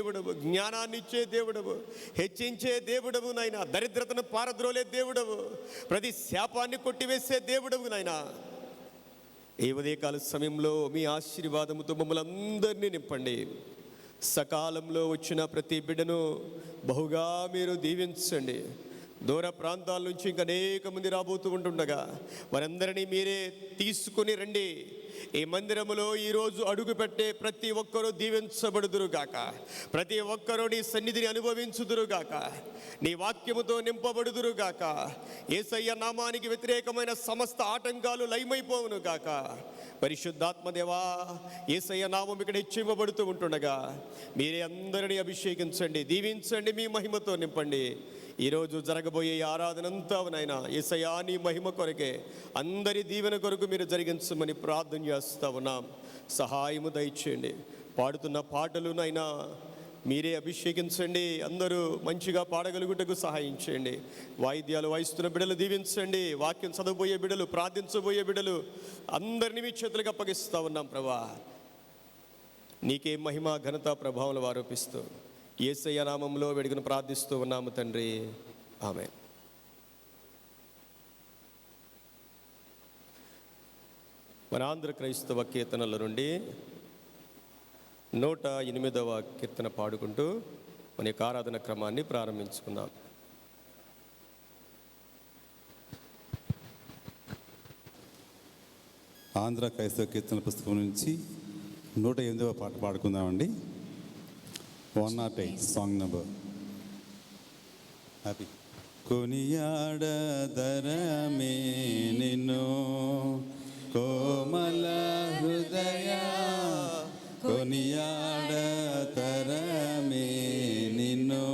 దేవుడవు, జ్ఞానాన్ని ఇచ్చే దేవుడవు, హెచ్చించే దేవుడవు నాయన, దరిద్రతను పారద్రోలే దేవుడవు, ప్రతి శాపాన్ని కొట్టివేసే దేవుడవు నాయన. ఈ ఉదయకాల సమయంలో మీ ఆశీర్వాదముతో మమ్మల్ని అందరినీ నింపండి. సకాలంలో వచ్చిన ప్రతి బిడ్డను బహుగా మీరు దీవించండి. దూర ప్రాంతాల నుంచి ఇంకా అనేక మంది రాబోతూ ఉంటుండగా వారందరినీ మీరే తీసుకుని రండి. ఈ మందిరములో ఈరోజు అడుగు పెట్టే ప్రతి ఒక్కరూ దీవించబడుదురుగాక, ప్రతి ఒక్కరూ నీ సన్నిధిని అనుభవించుదురుగాక, నీ వాక్యముతో నింపబడుదురుగాక. యేసయ్య నామానికి వ్యతిరేకమైన సమస్త ఆటంకాలు లయమైపోవునుగాక. పరిశుద్ధాత్మదేవా, యేసయ్య నామం ఇక్కడ హెచ్చింపబడుతూ ఉంటుండగా మీరే అందరినీ అభిషేకించండి, దీవించండి, మీ మహిమతో నింపండి. ఈరోజు జరగబోయే ఆరాధనంతా నాయనా యేసయ్యా నీ మహిమ కొరకే, అందరి దీవెన కొరకు మీరు జరిగించమని ప్రార్థన చేస్తూ ఉన్నాం. సహాయము దయచేయండి. పాడుతున్న పాటలు నైనా మీరే అభిషేకించండి. అందరూ మంచిగా పాడగలుగుటకు సహాయం చేయండి. వాయిద్యాలు వాయిస్తున్న బిడ్డలు దీవించండి. వాక్యం చదవబోయే బిడ్డలు, ప్రార్థించబోయే బిడ్డలు అందరినీ మీ చేతులకు అప్పగిస్తూ ఉన్నాం ప్రభా. నీకే మహిమ ఘనత ప్రభావం ఆరోపిస్తూ యేసయ్య నామంలో వేడుకను ప్రార్థిస్తూ ఉన్నాము తండ్రి, ఆమేన్. మన ఆంధ్ర క్రైస్తవ కీర్తనల నుండి 108వ కీర్తన పాడుకుంటూ మన యొక్క ఆరాధన క్రమాన్ని ప్రారంభించుకుందాం. ఆంధ్ర క్రైస్తవ కీర్తన పుస్తకం నుంచి 108వ పాట పాడుకుందామండి. 108 సాంగ్ నంబర్. హ్యాపీ. కొనియాడదరమే నిన్ను కోమల హృదయ, కొనియాడతరమే నిన్ను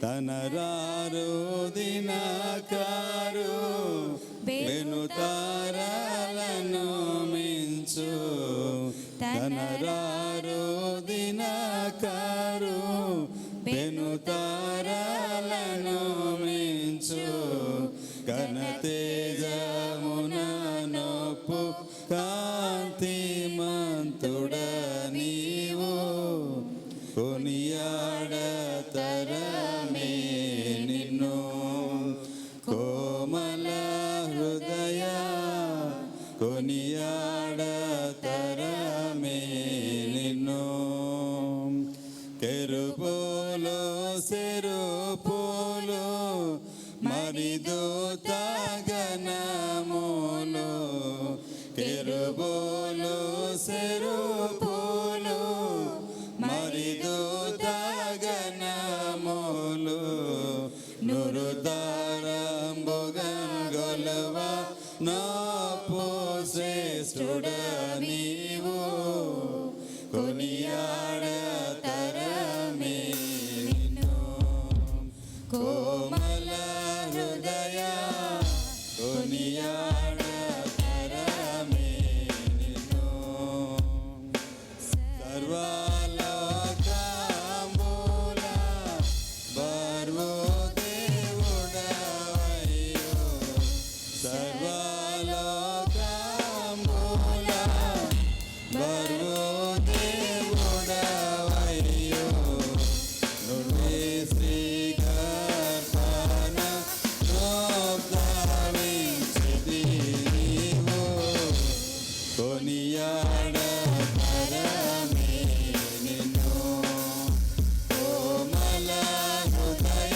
తనరారు దినకారు వెనుతారలను మించు, తనరారు దినకారు వెనుతారలను మించు, ఘనతేజమున నొప్పు కాంతిమంతుడ నీవు, కొనియాడతరమే నిన్ను కోమల హృదయ, కొనియాడతరమే నిన్ను. కెరూబులు సెరూబులు మరిదూతగణములు, కెరూబులు సెరూబులు మరిదూతగణములు, నురుదారంబుగా గొలవ నాపు శ్రేష్ఠుడ నీవు, కొనియాడతరమే నిన్ను కోమల హృదయ, కొనియాడతరమే నిన్ను. సర్వలోకముల బర్వు దేవుడవయ్యో, సర్వలోకముల బర్వు దేవుడవయ్యో, నువ్వే శ్రీకర్తన నోప్తావించితి నీవు, కొనియాడతరమే నిన్ను కోమల హృదయ,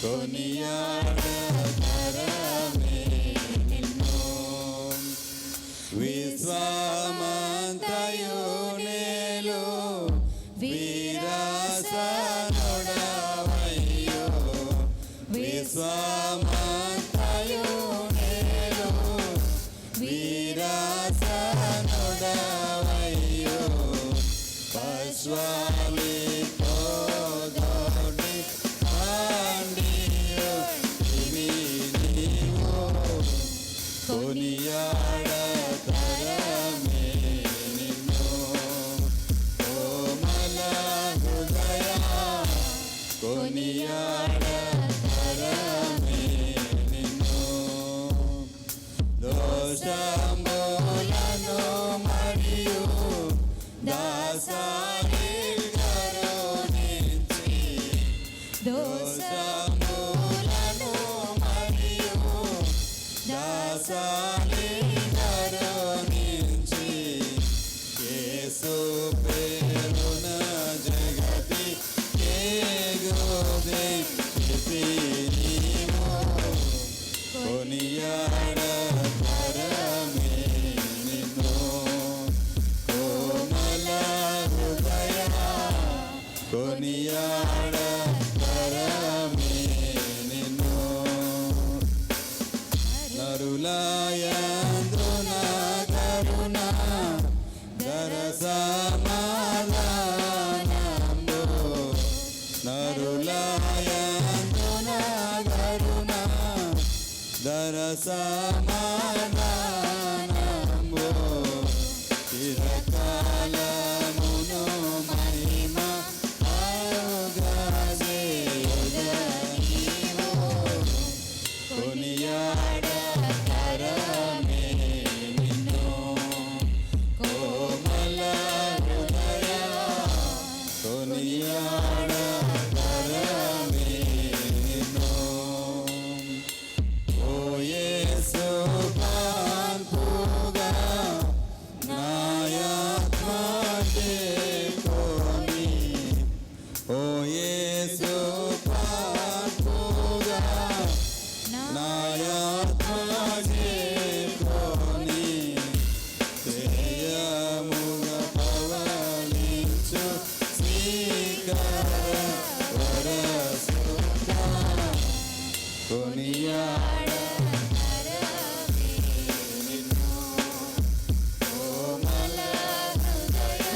కొనియాడతరమే నిన్ను. విశ్వమంతయు నేలు వీరసనుడవయ్యో, విశ్వమంతయు నేలు వీరసనుడవయ్యో, పశ్వాలితో దోడి ఆండియో ఇవి నీవు, కొనియాడతరమే నిన్ను కోమల హృదయ, కొనియాడతరమే నిన్ను. దోషములను మరియు దాసాని కొనియాడతరమే నిన్ను నరులాయందు నా కరుణ ధర సమాధానము నరులాయందు నా కరుణ ధర సమాధానము చిరకాలమును మహిమ కొనియాడతరమే నిన్ను కోమల హృదయ కొనియాడతరమే నిన్ను ఓ యేసు పాన్పుగా నాయాత్మ చేకొని ఓ యేసు పాన్పుగా నాయాత్మ చేకొని శ్రేయముగా పవలించు శ్రీకర వరసుత కొనియాడతరమే నిన్ను కోమల హృదయ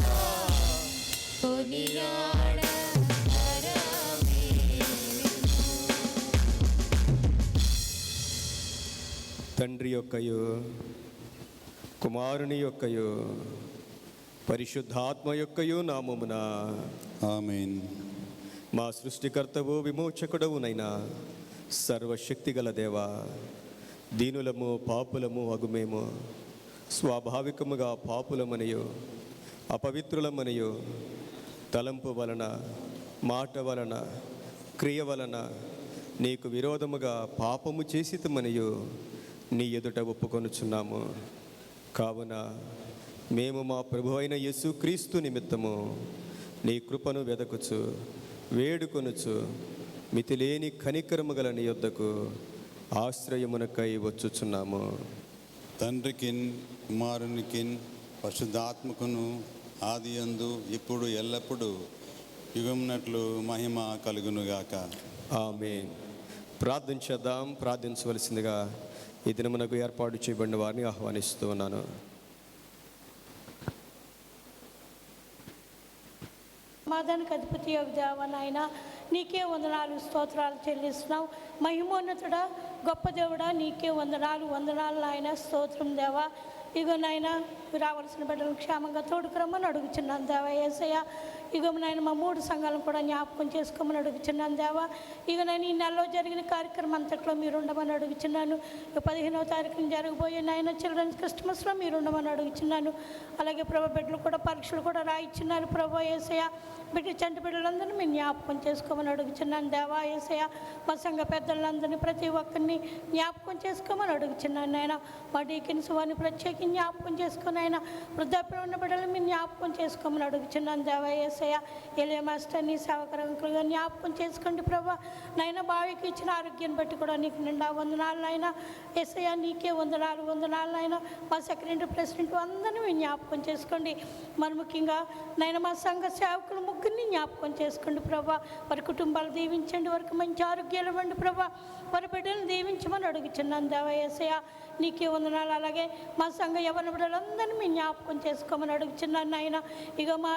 కొనియాడతరమే తండ్రి యొక్కయు కుమారుని యొక్కయు పరిశుద్ధాత్మ యొక్కయు నామమున ఆమేన్. మా సృష్టికర్తవు విమోచకుడవునైనా సర్వశక్తిగల దేవా, దీనులము పాపులము అగుమేము స్వాభావికముగా పాపులమనియు అపవిత్రులమనియు తలంపు వలన మాట వలన క్రియ వలన నీకు విరోధముగా పాపము చేసితమనియు నీ ఎదుట ఒప్పుకొనుచున్నాము. కావున మేము మా ప్రభు అయిన యేసుక్రీస్తు నిమిత్తము నీ కృపను వెదకుచు వేడుకొనుచు మితిలేని కనికరము గల నీ యొద్దకు ఆశ్రయమునకై వచ్చుచున్నాము. తండ్రికిన్ కుమారునికిన్ పరిశుద్ధాత్మకును ఆదియందు ఇప్పుడు ఎల్లప్పుడూ యుగమునట్లు మహిమ కలుగునుగాక. ఆమేన్. ప్రార్థన చేద్దాం. ప్రార్థించవలసిందిగా ఈ దినమునకు ఏర్పాటు చేయబడిన వారిని ఆహ్వానిస్తూ ఉన్నాను. సమాధానికి అధిపతి యొక్క దేవ నాయన, నీకే వందనాలు స్తోత్రాలు చెల్లిస్తున్నావు. మహిమోన్నతుడా గొప్ప దేవుడా, నీకే వందనాలు నాయన. స్తోత్రం దేవా. ఇగో నాయన, రావాల్సిన బిడ్డలను క్షేమంగా తోడుకురమ్మని అడుగుచున్నాను దేవా. యేసయ్య, ఇగో నాయన మా 3 సంఘాలను కూడా జ్ఞాపకం చేసుకోమని అడుగుచున్నాను దేవా. ఇక నేను ఈ నెలలో జరిగిన కార్యక్రమం అంతట్లో మీరు ఉండమని అడుగుచున్నాను. 15వ తారీఖున జరగబోయే నాయన చిల్డ్రన్స్ క్రిస్మస్లో మీరు ఉండమని అడుగుచున్నాను. అలాగే ప్రభు బిడ్డలు కూడా పరీక్షలు కూడా రాయిస్తున్నారు ప్రభు. యేసయ్య, చంటి బిడ్డలందరినీ మీరు జ్ఞాపకం చేసుకోమని అడుగుచున్నాను దేవా. యేసయ్య, మా సంఘ పెద్దలందరినీ ప్రతి ఒక్కరిని జ్ఞాపకం చేసుకోమని అడుగుచున్నాను నాయన. మా డీకిన్స్ వారిని ప్రత్యేకంగా జ్ఞాపకం చేసుకుని ఆయన వృద్ధాప్యం ఉన్న బిడ్డలు మీరు జ్ఞాపకం చేసుకోమని అడుగుచున్నాను దేవా. యేసయ్య, ఎలియా మాస్టర్ని సేవకరంకులుగా జ్ఞాపకం చేసుకోండి ప్రభా. నాయన బావికి ఇచ్చిన ఆరోగ్యాన్ని బట్టి కూడా నీకు నిండా వందనాలు నాయన. యేసయ్య, నీకే వందనాలు నాయన. మా సెక్రటరీ ప్రెసిడెంట్ అందరినీ మీరు జ్ఞాపకం చేసుకోండి. మరి ముఖ్యంగా నాయన మా సంఘ సేవకులు ముగ్గురిని జ్ఞాపకం చేసుకోండి ప్రభా. వారి కుటుంబాలు దీవించండి, వారికి మంచి ఆరోగ్యాలు ఇవ్వండి ప్రభా. వారి బిడ్డలను దీవించమని అడుగుచున్నాను దేవా. యేసయ్య, నీకే వందనాలు. అలాగే మా సంఘ యవన బిడ్డలందరినీ మీ జ్ఞాపకం చేసుకోమని అడుగుచున్నాను నాయన. ఇక మా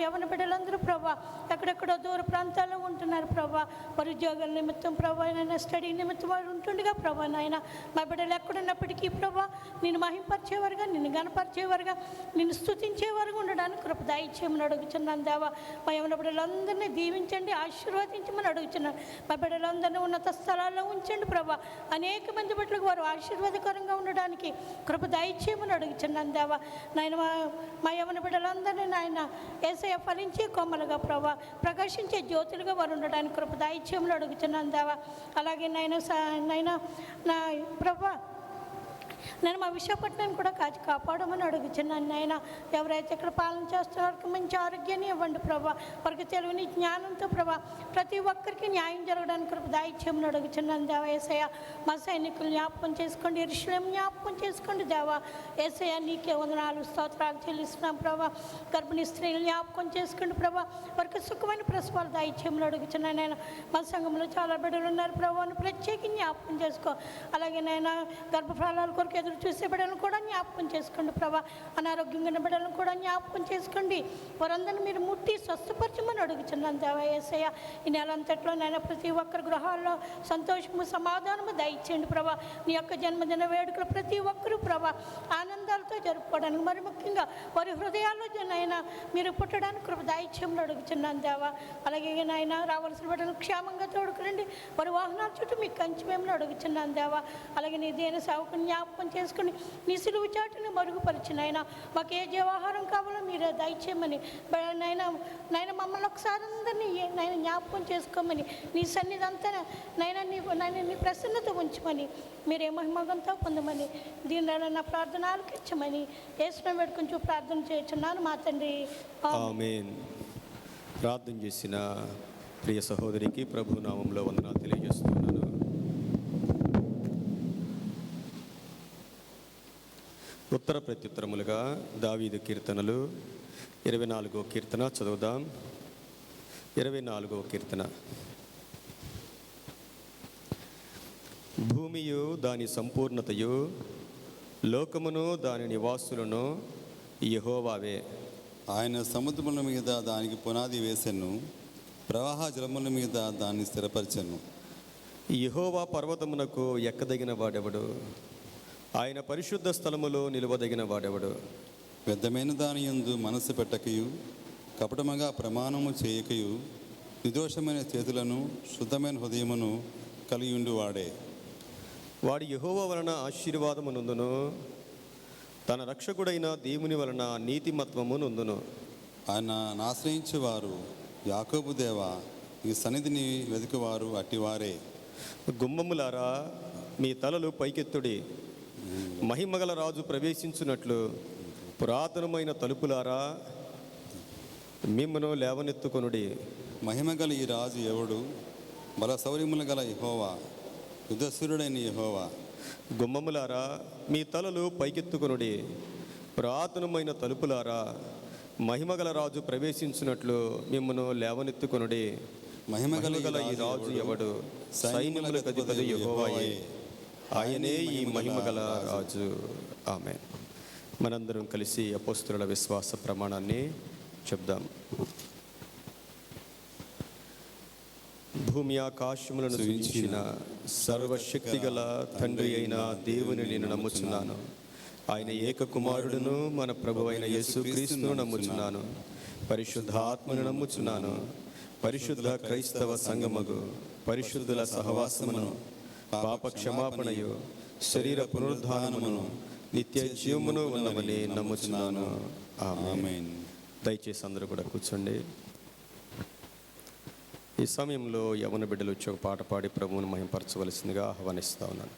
యవన బిడ్డలందరూ ప్రభా ఎక్కడెక్కడో దూర ప్రాంతాల్లో ఉంటున్నారు ప్రభా. వారి ఉద్యోగాల నిమిత్తం ప్రభా, నాయన స్టడీ నిమిత్తం వారు ఉంటుండగా ప్రభా నాయన, మా బిడ్డలు ఎక్కడున్నప్పటికీ ప్రభా నిన్ను మహింపరిచేవారుగా, నిన్ను గణపరిచేవారుగా, నిన్ను స్తుతించేవారుగా ఉండడానికి కృప దయచేయమని అడుగుచున్నాను దేవా. మా యవన బిడ్డలందరినీ దీవించండి, ఆశీర్వదించమని అడుగుచున్నాను. మా బిడ్డలందరినీ ఉన్నత స్థలాల్లో ఉంచండి ప్రభా. అనేక మంది బిడ్డలకు వారు ఆశీర్వాదకరంగా ఉండడానికి కృప దయచేయమని అడుగుచున్నాను దేవా. నాయన మా యవన బిడ్డలందరినీ నాయన యేసయ్య ఫలించే కొమ్మలుగా ప్రభా, ప్రకాశించే జ్యోతులుగా వారు ఉండడానికి కృప దయచేయమని అడుగుచున్నాను దేవా. అలాగే నాయన నా ప్రభా నేను మా విశాఖపట్నాన్ని కూడా కాపాడమని అడుగుతున్నాను నాయన. ఎవరైతే ఇక్కడ పాలన చేస్తున్నారో మంచి ఆరోగ్యాన్ని ఇవ్వండి ప్రభా. వారికి తెలివిని జ్ఞానంతో ప్రభా ప్రతి ఒక్కరికి న్యాయం జరగడానికి కృప దయచేయమని అడుగుతున్నాను దేవా. యేసయ్య మా సైనికులు జ్ఞాపకం చేసుకోండి, యెరూషలేము జ్ఞాపకం చేసుకోండి దేవా. యేసయ్య నీకే వందనాలు స్తోత్రాలు చెల్లిస్తున్నాం ప్రభా. గర్భిణీ స్త్రీలు జ్ఞాపకం చేసుకోండి ప్రభా. వారికి సుఖమైన ప్రసవాలు దయచేయమని అడుగుతున్నాను నాయన. మా సంఘంలో చాలా బిడ్డలు ఉన్నారు ప్రభావాన్ని ప్రత్యేకంగా జ్ఞాపకం చేసుకో. అలాగే నాయన గర్భఫలాల కొరకు ఎదురు చూసే బిడ్డలను కూడా జ్ఞాపకం చేసుకోండి ప్రభా. అనారోగ్యంగా ఉన్న బిడ్డలను కూడా జ్ఞాపకం చేసుకోండి. వారందరినీ మీరు ముట్టి స్వస్థపరచమని అడుగుతున్నాను దేవా. యేసయ్య ఈ నెల అంతట్లో నాయన ప్రతి ఒక్కరి గృహాల్లో సంతోషము సమాధానము దయచేయండి ప్రభా. నీ యొక్క జన్మదిన వేడుకలు ప్రతి ఒక్కరూ ప్రభా ఆనందాలతో జరుపుకోవడానికి, మరి ముఖ్యంగా వారి హృదయాల్లో నాయన మీరు పుట్టడానికి కృప దయచేయమని అడుగుతున్నాను దేవా. అలాగే నాయన రావాల్సిన బిడ్డలు క్షేమంగా తోడుకురండి. వారి వాహనాల చుట్టూ మీకు కంచి మేము అడుగుతున్నాను దేవా. అలాగే నీ దేని సేవకుని జ్ఞాపకం చేసుకుని నీ సిలువు చాటుని మరుగుపరిచిన ఆయన మాకు ఏ జీవాహారం కావాలో మీరే దయచేయమని నైనా మమ్మల్ని ఒకసారి అందరినీ నైనా జ్ఞాపకం చేసుకోమని నీ సన్నిధి అంతా నీ ప్రసన్నత ఉంచమని మీరే మహిమగంతో పొందమని దీనిలో నా ప్రార్థన ఆలకించమని యేసుని వేడుకొని ప్రార్థన చేస్తున్నాను మా తండ్రి. ఆమేన్. ప్రార్థన చేసిన ప్రియ సహోదరికి ప్రభు నామంలో వందనాలు తెలియజేస్తున్నాను. ఉత్తర ప్రత్యుత్తరములుగా దావీదు కీర్తనలు 24వ కీర్తన చదువుదాం. 24వ కీర్తన. భూమియు దాని సంపూర్ణతయు లోకమును దాని నివాసులను యెహోవావే. ఆయన సముద్రముల మీద దానికి పునాది వేసెను, ప్రవాహ జలముల మీద దాన్ని స్థిరపరచెను. యెహోవా పర్వతమునకు ఎక్కదగిన వాడెవడు? ఆయన పరిశుద్ధ స్థలములో నిలువదగిన వాడెవడు? వ్యర్థమైన దాని యందు మనస్సు పెట్టకయు, కపటముగా ప్రమాణము చేయకయు, నిర్దోషమైన చేతులను శుద్ధమైన హృదయమును కలిగి వాడే. వాడు యెహోవా వలన ఆశీర్వాదము నొందును, తన రక్షకుడైన దేవుని వలన నీతిమత్వము నొందును. ఆయన ఆశ్రయించేవారు యాకోబు దేవా, ఈ సన్నిధిని వెతుకువారు అట్టివారే. గుమ్మములారా మీ తలలు పైకెత్తుడి, మహిమగల రాజు ప్రవేశించున్నట్లు పురాతనమైన తలుపులారా మిమ్మను లేవనెత్తుకొనుడి. మహిమగల ఈ రాజు ఎవడు? బల శౌర్యములు గల యెహోవా, యుద్ధశూరుడైన యెహోవా. గుమ్మములారా మీ తలలు పైకెత్తుకొనుడి, పురాతనమైన తలుపులారా మహిమగల రాజు ప్రవేశించున్నట్లు మిమ్మను లేవనెత్తుకొనుడి. మహిమగల ఈ రాజు ఎవడు? సైన్యములకు అధిపతి యెహోవాయే, ఆయనే ఈ మహిమగల రాజు. ఆమేన్. మనందరం కలిసి అపోస్తలుల విశ్వాస ప్రమాణాన్ని చెప్దాం. భూమి ఆకాశములను సృజించిన సర్వశక్తిగల తండ్రి అయిన దేవుని నేను నమ్ముచున్నాను. ఆయన ఏక కుమారుడును మన ప్రభు అయిన యేసుక్రీస్తును నమ్ముచున్నాను. పరిశుద్ధాత్మను నమ్ముచున్నాను. పరిశుద్ధ క్రైస్తవ సంఘముగు పరిశుద్ధుల సహవాసమును, పాప క్షమాపణయు, శరీర పునరుద్ధానమును, నిత్య జీవమును ఉన్నవని నమ్ముచున్నాను. ఆమేన్. దయచేసి అందరూ కూడా కూర్చోండి. ఈ సమయంలో యవన బిడ్డలు వచ్చి ఒక పాట పాడి ప్రభువును మహింపరచవలసిందిగా ఆహ్వానిస్తా ఉన్నాను.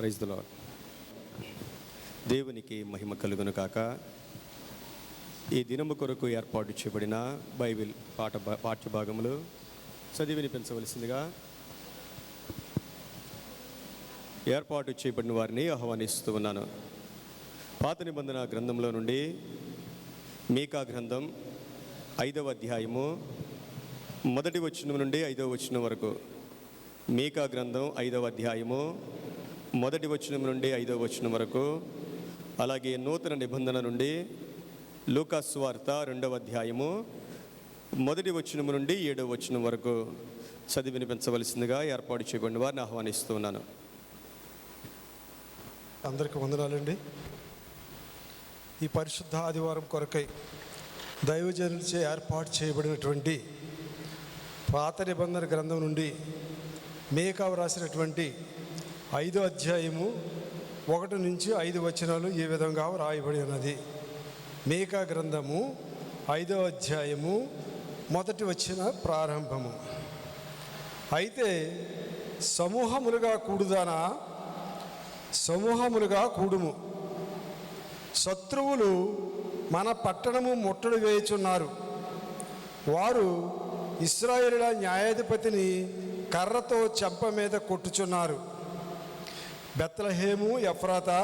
Praise the lord. దేవునికి మహిమ కలుగును కాక. ఈ దినము కొరకు ఏర్పాటు చేయబడిన బైబిల్ పాఠ్యభాగములు చదివి వినిపించవలసిందిగా ఏర్పాటు చేయబడిన వారిని ఆహ్వానిస్తూ ఉన్నాను. పాత నిబంధన గ్రంథంలో నుండి మీకా గ్రంథం 5వ అధ్యాయము 1వ వచనం నుండి 5వ వచనం వరకు. మీకా గ్రంథం 5వ అధ్యాయము 1వ వచనం నుండి 5వ వచనం వరకు. అలాగే నూతన నిబంధన నుండి లూకా సువార్త 2వ అధ్యాయము 1వ వచనం నుండి 7వ వచనం వరకు చదివి వినిపించవలసిందిగా ఏర్పాటు చేయబడిన వారిని ఆహ్వానిస్తూ ఉన్నాను. అందరికీ వందనాలండి. ఈ పరిశుద్ధ ఆదివారం కొరకై దైవజనులచే ఏర్పాటు చేయబడినటువంటి పాత నిబంధన గ్రంథం నుండి మీకా రాసినటువంటి 5వ అధ్యాయము 1 నుంచి 5 వచనాలు ఈ విధంగా రాయబడి ఉన్నది. మీకా గ్రంథము 5వ అధ్యాయము 1 వచన ప్రారంభము. అయితే సమూహములుగా కూడుదానా, సమూహములుగా కూడుము, శత్రువులు మన పట్టణము ముట్టడి వేయుచున్నారు. వారు ఇశ్రాయేలుల న్యాయాధిపతిని కర్రతో చెంప మీద కొట్టుచున్నారు. బెత్లెహేము ఎఫ్రాతా,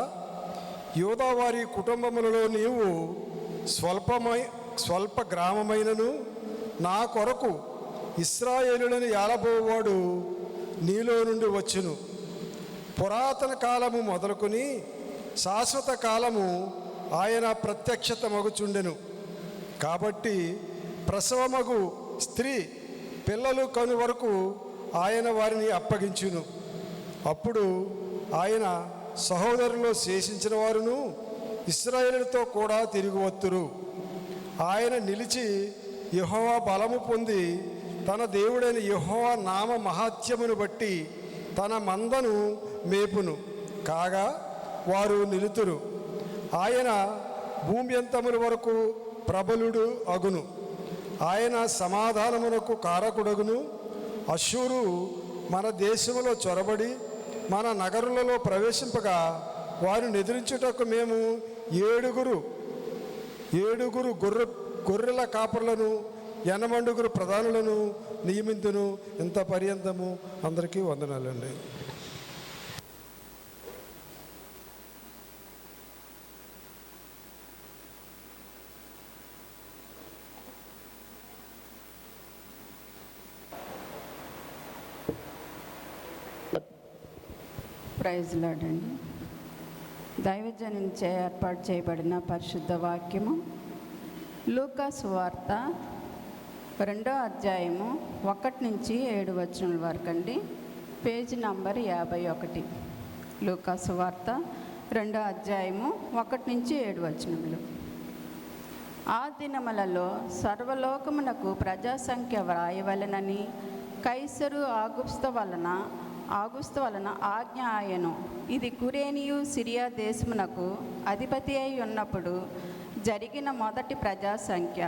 యూదావారి కుటుంబములలో నీవు స్వల్ప గ్రామమైనను నా కొరకు ఇశ్రాయేలులను ఏలబోవాడు నీలో నుండి వచ్చును. పురాతన కాలము మొదలుకొని శాశ్వత కాలము ఆయన ప్రత్యక్షత మగుచుండెను. కాబట్టి ప్రసవమగు స్త్రీ పిల్లలు కను వరకు ఆయన వారిని అప్పగించును. అప్పుడు ఆయన సహోదరులో శేషించిన వారును ఇశ్రాయేలుతో కూడా తిరిగి వత్తురు. ఆయన నిలిచి యెహోవా బలము పొంది తన దేవుడైన యెహోవా నామ మహాత్యమును బట్టి తన మందను మేపును. కాగా వారు నిలుతురు. ఆయన భూమి అంతముల వరకు ప్రబలుడు అగును. ఆయన సమాధానమునకు కారకుడగును. అశ్షూరు మన దేశములో చొరబడి మన నగరులలో ప్రవేశింపగా వారిని ఎదిరించుటకు మేము ఏడుగురు గొర్రెల కాపరులను 80 ప్రధానులను నియమింతును. ఇంత పర్యంతము. అందరికీ వందనాలండి. ప్రైజ్ లార్డ్ అండి. దైవజనునిచే ఏర్పాటు చేయబడిన పరిశుద్ధ వాక్యము లూకా సువార్త 2వ అధ్యాయము 1 నుంచి 7 వచనాల వరకు అండి. Page number 51. లూకా సువార్త 2వ అధ్యాయము 1 నుంచి 7 వచనములు. ఆ దినములలో సర్వలోకమునకు ప్రజాసంఖ్య వ్రాయవలెనని కైసరు ఆగుస్తు వలన ఆజ్ఞ ఆయను. ఇది కురేనియు సిరియా దేశమునకు అధిపతి అయి ఉన్నప్పుడు జరిగిన మొదటి ప్రజాసంఖ్య.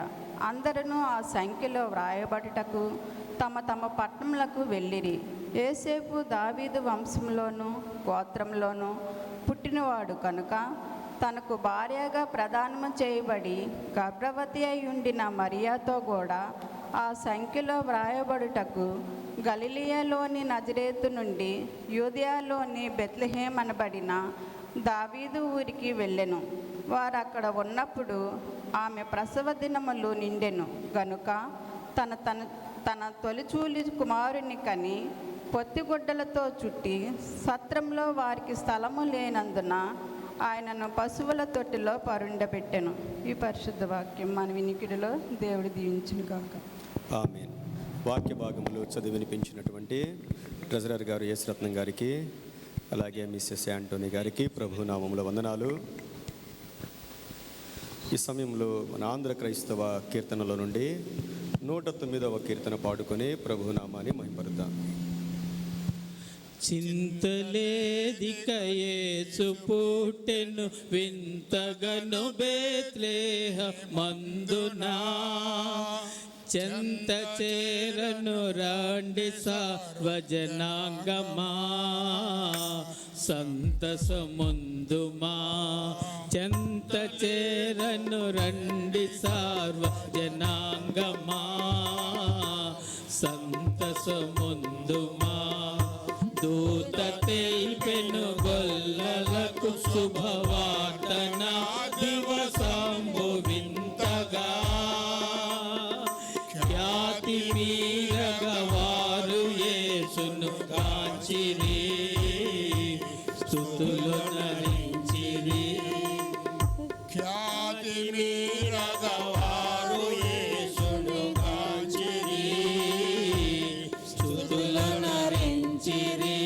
అందరూ ఆ సంఖ్యలో వ్రాయబడుటకు తమ తమ పట్టణములకు వెళ్ళిరి. యోసేపు దావీదు వంశంలోను గోత్రంలోను పుట్టినవాడు కనుక తనకు భార్యగా ప్రదానము చేయబడి గర్భవతి అయి ఉండిన మరియాతో కూడా ఆ సంఖ్యలో వ్రాయబడుటకు గలిలియాలోని నజరేతు నుండి యూదయలోని బెత్లెహేం అనబడిన దావీదు ఊరికి వెళ్ళెను. వారు అక్కడ ఉన్నప్పుడు ఆమె ప్రసవ దినములు నిండెను గనుక తన తొలిచూలి కుమారుని కని పొత్తిగుడ్డలతో చుట్టి సత్రంలో వారికి స్థలము లేనందున ఆయనను పశువుల తొట్టిలో పరుండబెట్టెను. ఈ పరిశుద్ధ వాక్యం మన వినికిడిలో దేవుడు దీవించును కాక. ఆమేన్. వాక్య భాగములు చదివి వినిపించినటువంటి ట్రెజరర్ గారు ఎస్ రత్నం గారికి, అలాగే మిస్సెస్ యాంటోనీ గారికి ప్రభు నామముల వందనాలు. ఈ సమయంలో మన ఆంధ్ర క్రైస్తవ కీర్తనలో నుండి 109వ కీర్తన పాడుకొని ప్రభు నామాన్ని మహిమపరుద్దాం. చింతలేదిక యేసు పుట్టెను వింతగను బెత్లెహేమందునా, చెంత చేరను రాండి సర్వజనాంగమా, సంతసముందుమా చెంత చేరను రండి సార్వ జనాంగమా సంతసముందుమా దూత తెలిపెను గొల్లలకు శుభవార్తన దివసంబు వింతగా ఖ్యాతి మీరగవారు యేసును కాంచిరి స్తుతులు నరించిరి ఖ్యాతి మీరగవారు యేసును కాంచిరి స్తుతులు నరించిరి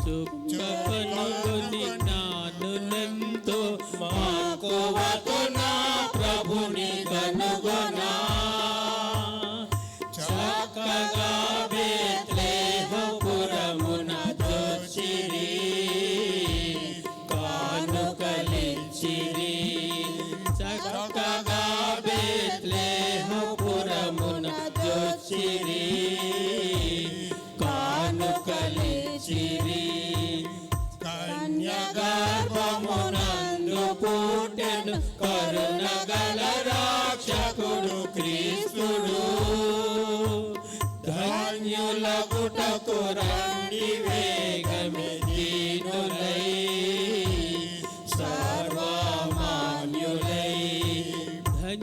చుక్కపనుకొని నానులెంతో మాకోవతో నా ప్రభుని కనుగొనా చక్కగా బేత్లెహేముపురమున దొర్చిరి కానుకలిచ్చిరి చక్కగా బేత్లెహేముపురమున దొర్చిరి కానుకలిచ్చిరి కన్యగర్భమునందు పుట్టెను కరుణగల రక్షకుడు క్రీస్తుడు ధన్యులగుటకు రండి వేగమే దీనులై సర్వమాన్యులై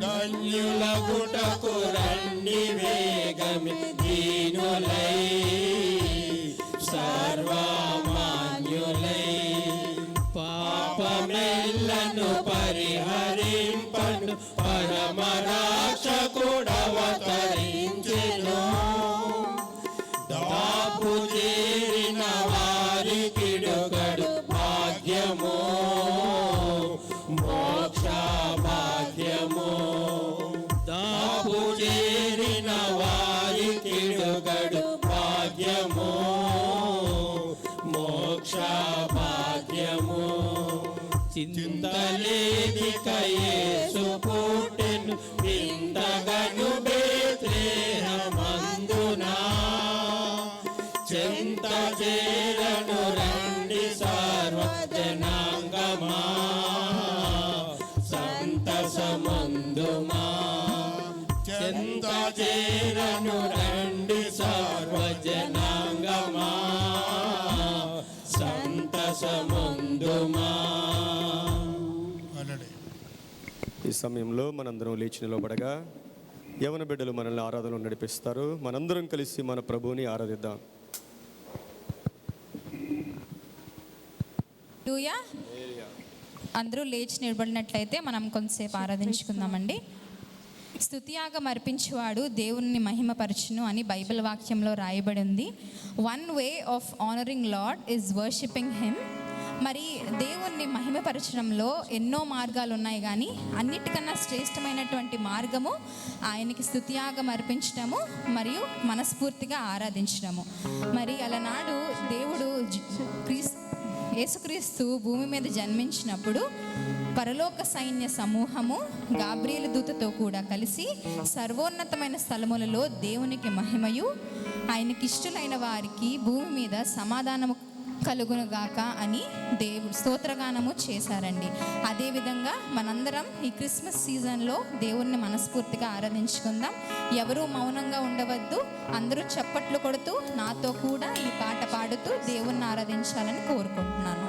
ధన్యులగుటకు రండి వేగమే దీనులై సర్వమాన్యులై పాపమెల్లను పరిహరింపను పరమరక్షకుడవతరించెను దాపు చేరిన వారికిడుగడు భాగ్యము మోక్ష భాగ్యము దాపు చేరిన వారికిడుగడు భాగ్యము మోక్ష భాగ్యము చింతలేదిక యేసు పుట్టెను వింతగను బేత్లెహేమందునా చెంత చేరను రండి సర్వ జనాంగమా సంతసముందుమా చెంత చేరను రండి సర్వ జనాంగమా సంతసముందుమా. ఈ సమయంలో మనందరం లేచి నిలబడగా యవన బిడ్డలు మనల్ని ఆరాధనలో నడిపిస్తారు. మనందరం కలిసి మన ప్రభువుని ఆరాధిద్దాం. హల్లెలూయా. అందరూ లేచి నిలబడినట్లయితే మనం కొంతసేపు ఆరాధించుకుందామండి. స్తుతియాగం అర్పించేవాడు దేవుని మహిమపరచును అని బైబిల్ వాక్యంలో రాయబడి ఉంది. One way of honouring lord is worshipping him. మరి దేవుణ్ణి మహిమపరచడంలో ఎన్నో మార్గాలు ఉన్నాయి, కానీ అన్నిటికన్నా శ్రేష్టమైనటువంటి మార్గము ఆయనకి స్తుతియాగం అర్పించడము మరియు మనస్ఫూర్తిగా ఆరాధించడము. మరి అలనాడు దేవుడు యేసుక్రీస్తు భూమి మీద జన్మించినప్పుడు పరలోక సైన్య సమూహము గాబ్రియేలు దూతతో కూడా కలిసి సర్వోన్నతమైన స్థలములలో దేవునికి మహిమయు ఆయనకి ఇష్టలైన వారికి భూమి మీద సమాధానము కలుగునుగాక అని దేవుడు స్తోత్రగానము చేశారండి. అదేవిధంగా మనందరం ఈ క్రిస్మస్ సీజన్లో దేవుణ్ణి మనస్ఫూర్తిగా ఆరాధించుకుందాం. ఎవరూ మౌనంగా ఉండవద్దు, అందరూ చప్పట్లు కొడుతూ నాతో కూడా ఈ పాట పాడుతూ దేవుణ్ణి ఆరాధించాలని కోరుకుంటున్నాను.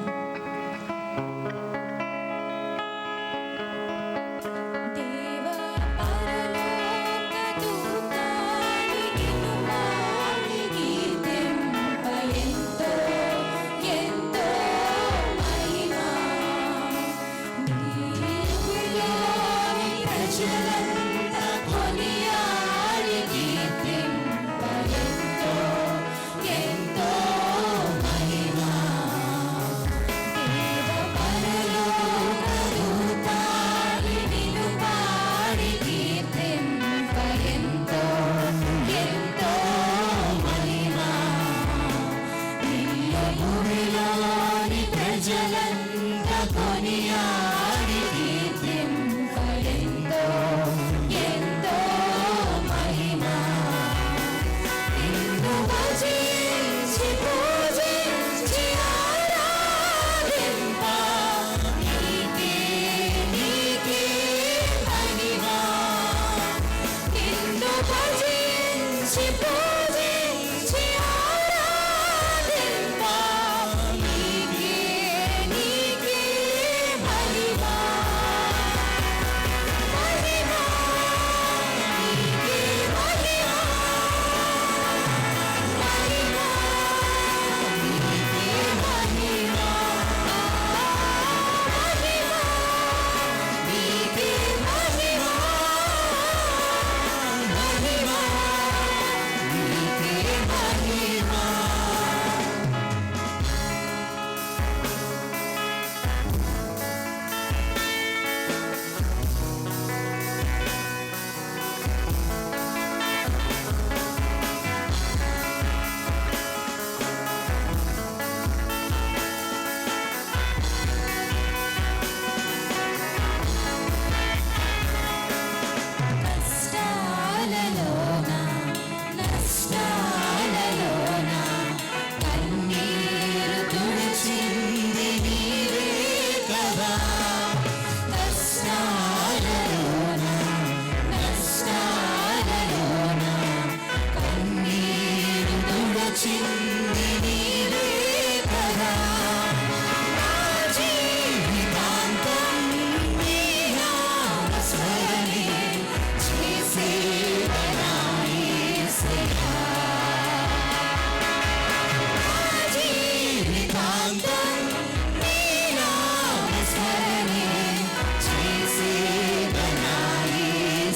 ప్రజలంతా కొనియాడి కీర్తింప ఎంతో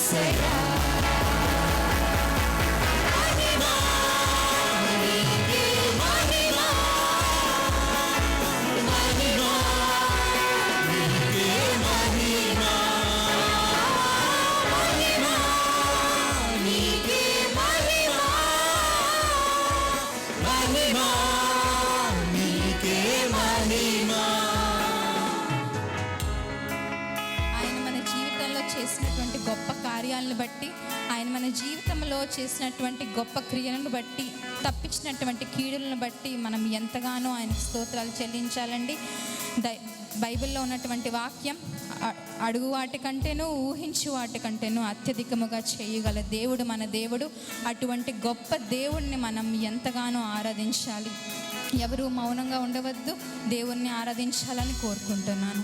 యేసయ్యా మహిమా నీకే మహిమా మహిమా నీకే మహిమా మహిమా నీకే మహిమా మహిమా నీకే మహిమా. ఆయన మన జీవితంలో చేసినటువంటి గొప్ప కార్యాలను బట్టి, ఆయన మన జీవితంలో చేసినటువంటి గొప్ప క్రియలను బట్టి, తప్పించినటువంటి కీడులను బట్టి మనం ఎంతగానో ఆయనకు స్తోత్రాలు చెల్లించాలండి. బైబిల్లో ఉన్నటువంటి వాక్యం అడుగు వాటికంటేనూ ఊహించు వాటికంటేనూ అత్యధికముగా చేయగల దేవుడు మన దేవుడు. అటువంటి గొప్ప దేవుణ్ణి మనం ఎంతగానో ఆరాధించాలి. ఎవరు మౌనంగా ఉండవద్దు, దేవుణ్ణి ఆరాధించాలని కోరుకుంటున్నాను.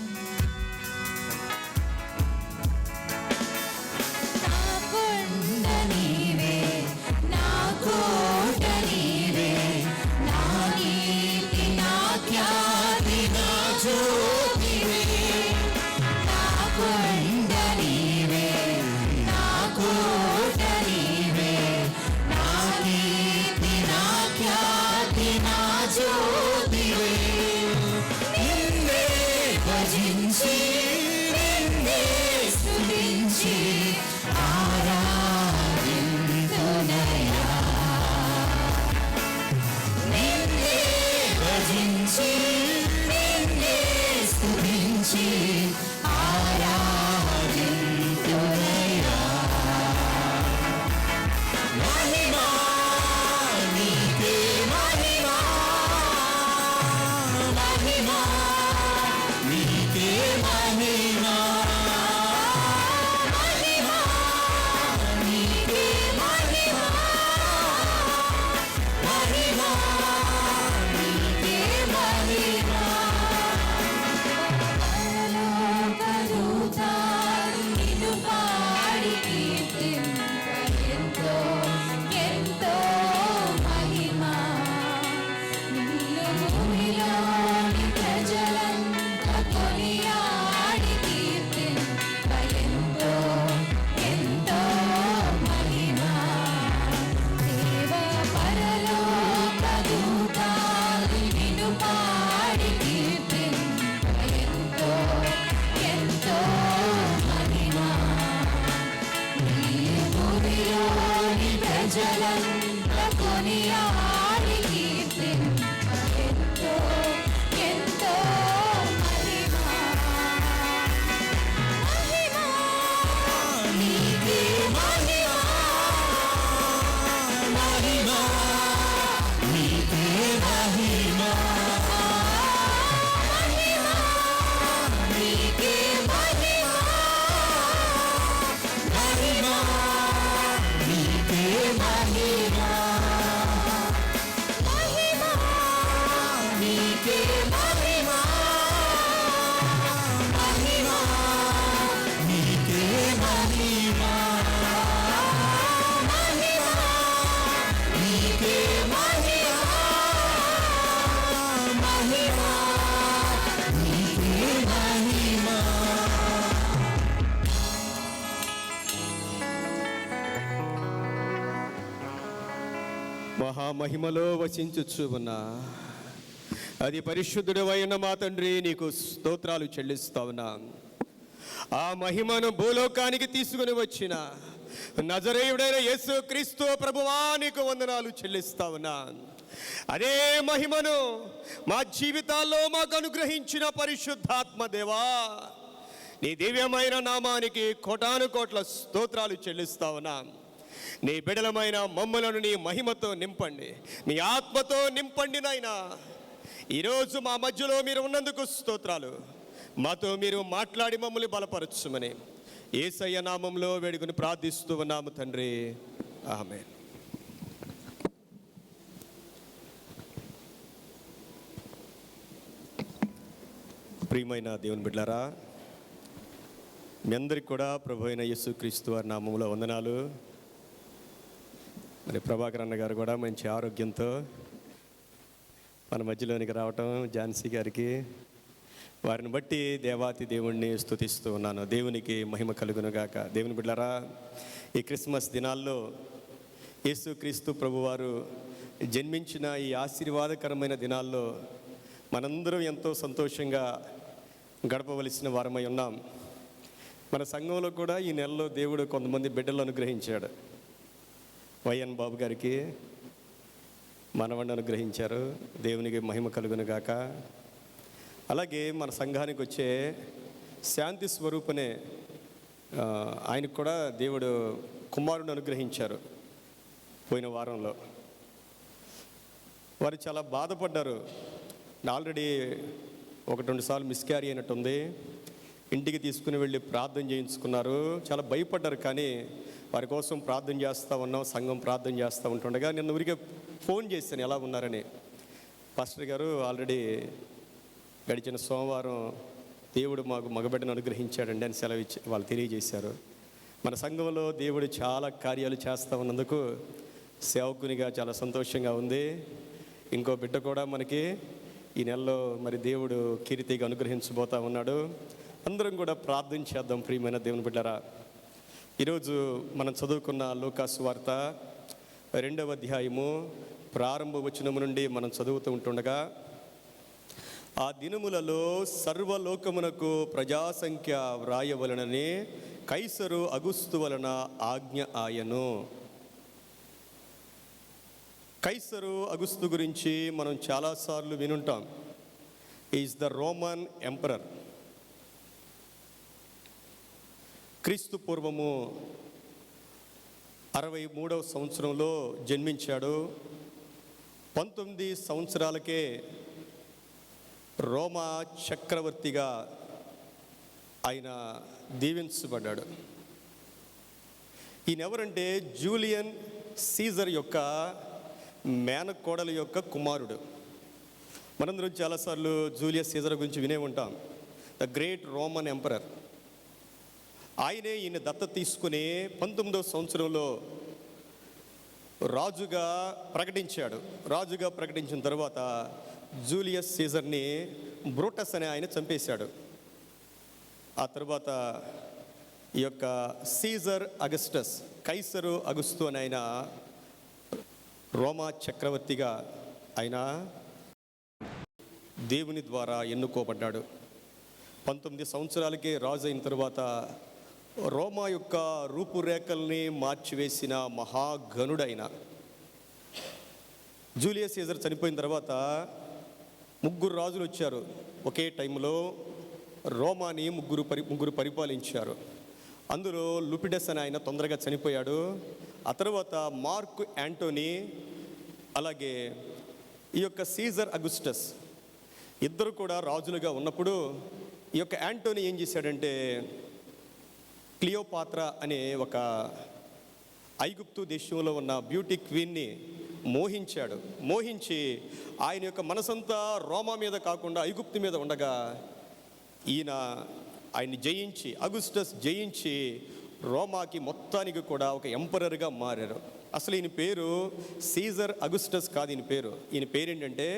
మహామహిమలో వసించుచు ఉన్నా అది పరిశుద్ధుడు అయిన మా తండ్రి, నీకు స్తోత్రాలు చెల్లిస్తా ఉన్నా. ఆ మహిమను భూలోకానికి తీసుకుని వచ్చిన నజరేయుడైన యేసు క్రీస్తు ప్రభువా, నీకు వందనాలు చెల్లిస్తా ఉన్నా. అదే మహిమను మా జీవితాల్లో మాకు అనుగ్రహించిన పరిశుద్ధాత్మ దేవా, నీ దివ్యమైన నామానికి కోటాను కోట్ల స్తోత్రాలు చెల్లిస్తా ఉన్నా. నీ బిడలమైన మమ్మలను నీ మహిమతో నింపండి, నీ ఆత్మతో నింపండి నాయనా. ఈరోజు మా మధ్యలో మీరు ఉన్నందుకు స్తోత్రాలు. మాతో మీరు మాట్లాడి మమ్మల్ని బలపరచుమని యేసయ్య నామంలో వేడుకుని ప్రార్థిస్తూ ఉన్నాము తండ్రి, ఆమేన్. ప్రియమైన దేవుని బిడ్డలారా, మీ అందరికి కూడా ప్రభు అయిన యేసుక్రీస్తు వారి నామంలో వందనాలు. మరి ప్రభాకర్ అన్న గారు కూడా మంచి ఆరోగ్యంతో మన మధ్యలోనికి రావటం, ఝాన్సీ గారికి వారిని బట్టి దేవాతి దేవుణ్ణి స్తుతిస్తూ ఉన్నాను. దేవునికి మహిమ కలుగునుగాక. దేవుని బిడ్డలారా, ఈ క్రిస్మస్ దినాల్లో యేసుక్రీస్తు ప్రభువారు జన్మించిన ఈ ఆశీర్వాదకరమైన దినాల్లో మనందరం ఎంతో సంతోషంగా గడపవలసిన వారమై ఉన్నాం. మన సంఘంలో కూడా ఈ నెలలో దేవుడు కొంతమంది బిడ్డలు అనుగ్రహించాడు. వైఎన్ బాబు గారికి మనవణ్ణి అనుగ్రహించారు. దేవునికి మహిమ కలుగునుగాక. అలాగే మన సంఘానికి వచ్చే శాంతి స్వరూపనే ఆయనకు కూడా దేవుడు కుమారుని అనుగ్రహించారు. పోయిన వారంలో వారు చాలా బాధపడ్డారు. ఆల్రెడీ 1-2 సార్లు మిస్క్యారీ అయినట్టుంది. ఇంటికి తీసుకుని వెళ్ళి ప్రార్థన చేయించుకున్నారు. చాలా భయపడ్డారు. కానీ వారి కోసం ప్రార్థన చేస్తూ ఉన్నాం. సంఘం ప్రార్థన చేస్తూ ఉంటుండగా నిన్న ఊరికే ఫోన్ చేశాను ఎలా ఉన్నారని. పాస్టర్ గారు ఆల్రెడీ గడిచిన సోమవారం దేవుడు మాకు మగబిడ్డను అనుగ్రహించాడండి అని సెలవు ఇచ్చి వాళ్ళు తెలియజేశారు. మన సంఘంలో దేవుడు చాలా కార్యాలు చేస్తూ ఉన్నందుకు సేవకునిగా చాలా సంతోషంగా ఉంది. ఇంకో బిడ్డ కూడా మనకి ఈ నెలలో మరి దేవుడు కీర్తిగా అనుగ్రహించబోతా ఉన్నాడు. అందరం కూడా ప్రార్థన చేద్దాం. ప్రియమైన దేవుని బిడ్డరా, ఈరోజు మనం చదువుకున్న లూకాసు వార్త 2వ అధ్యాయము ప్రారంభ వచనము నుండి మనం చదువుతూ ఉంటుండగా, ఆ దినములలో సర్వలోకమునకు ప్రజాసంఖ్య వ్రాయవలనని కైసరు అగుస్తు వలన ఆజ్ఞ ఆయను. కైసరు అగుస్తు గురించి మనం చాలాసార్లు వినుంటాం. Is the Roman emperor. క్రీస్తు పూర్వము 63వ సంవత్సరంలో జన్మించాడు. 19 సంవత్సరాలకే రోమా చక్రవర్తిగా ఆయన దీవించబడ్డాడు. ఈయనెవరంటే జూలియన్ సీజర్ యొక్క మేనకోడల యొక్క కుమారుడు. మనందరం చాలాసార్లు జూలియస్ సీజర్ గురించి వినే ఉంటాం. The great Roman emperor. ఆయనే ఈయన దత్తత తీసుకుని 19వ సంవత్సరంలో రాజుగా ప్రకటించాడు. రాజుగా ప్రకటించిన తర్వాత జూలియస్ సీజర్ని బ్రూటస్ అనే ఆయన చంపేశాడు. ఆ తర్వాత ఈ యొక్క సీజర్ అగస్టస్, కైసరు అగుస్తు అని ఆయన రోమా చక్రవర్తిగా ఆయన దేవుని ద్వారా ఎన్నుకోబడ్డాడు. 19 సంవత్సరాలకే రాజు అయిన తర్వాత రోమా యొక్క రూపురేఖల్ని మార్చివేసిన మహాగణుడైన జూలియస్ సీజర్ చనిపోయిన తర్వాత 3 రాజులు వచ్చారు. ఒకే టైంలో రోమాని ముగ్గురు పరిపాలించారు. అందులో లుపిడస్ అని ఆయన తొందరగా చనిపోయాడు. ఆ తర్వాత మార్క్ యాంటోనీ, అలాగే ఈ యొక్క సీజర్ అగుస్టస్ ఇద్దరు కూడా రాజులుగా ఉన్నప్పుడు ఈ యొక్క యాంటోనీ ఏం చేశాడంటే క్లియోపాత్రా అనే ఒక ఐగుప్తు దేశంలో ఉన్న బ్యూటీ క్వీన్ని మోహించాడు. మోహించి ఆయన యొక్క మనసంతా రోమా మీద కాకుండా ఐగుప్తు మీద ఉండగా ఆయన్ని జయించి, అగుస్టస్ జయించి రోమాకి మొత్తానికి కూడా ఒక ఎంపరర్గా మారారు. అసలు ఈయన పేరు సీజర్ అగుస్టస్ కాదు. ఈయన పేరు ఏంటంటే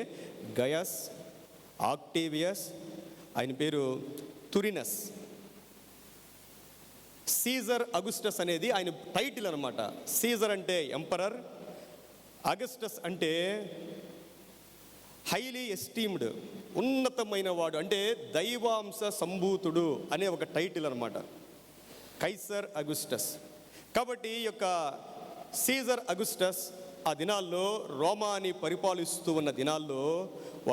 గయస్ ఆక్టేవియస్. ఆయన పేరు తురినస్. సీజర్ అగుస్టస్ అనేది ఆయన టైటిల్ అనమాట. సీజర్ అంటే ఎంపరర్, అగస్టస్ అంటే హైలీ ఎస్టీమ్డ్, ఉన్నతమైన వాడు, అంటే దైవాంశ సంభూతుడు అనే ఒక టైటిల్ అనమాట కైసర్ అగుస్టస్. కాబట్టి ఈ యొక్క సీజర్ అగుస్టస్ ఆ దినాల్లో రోమాని పరిపాలిస్తూ ఉన్న దినాల్లో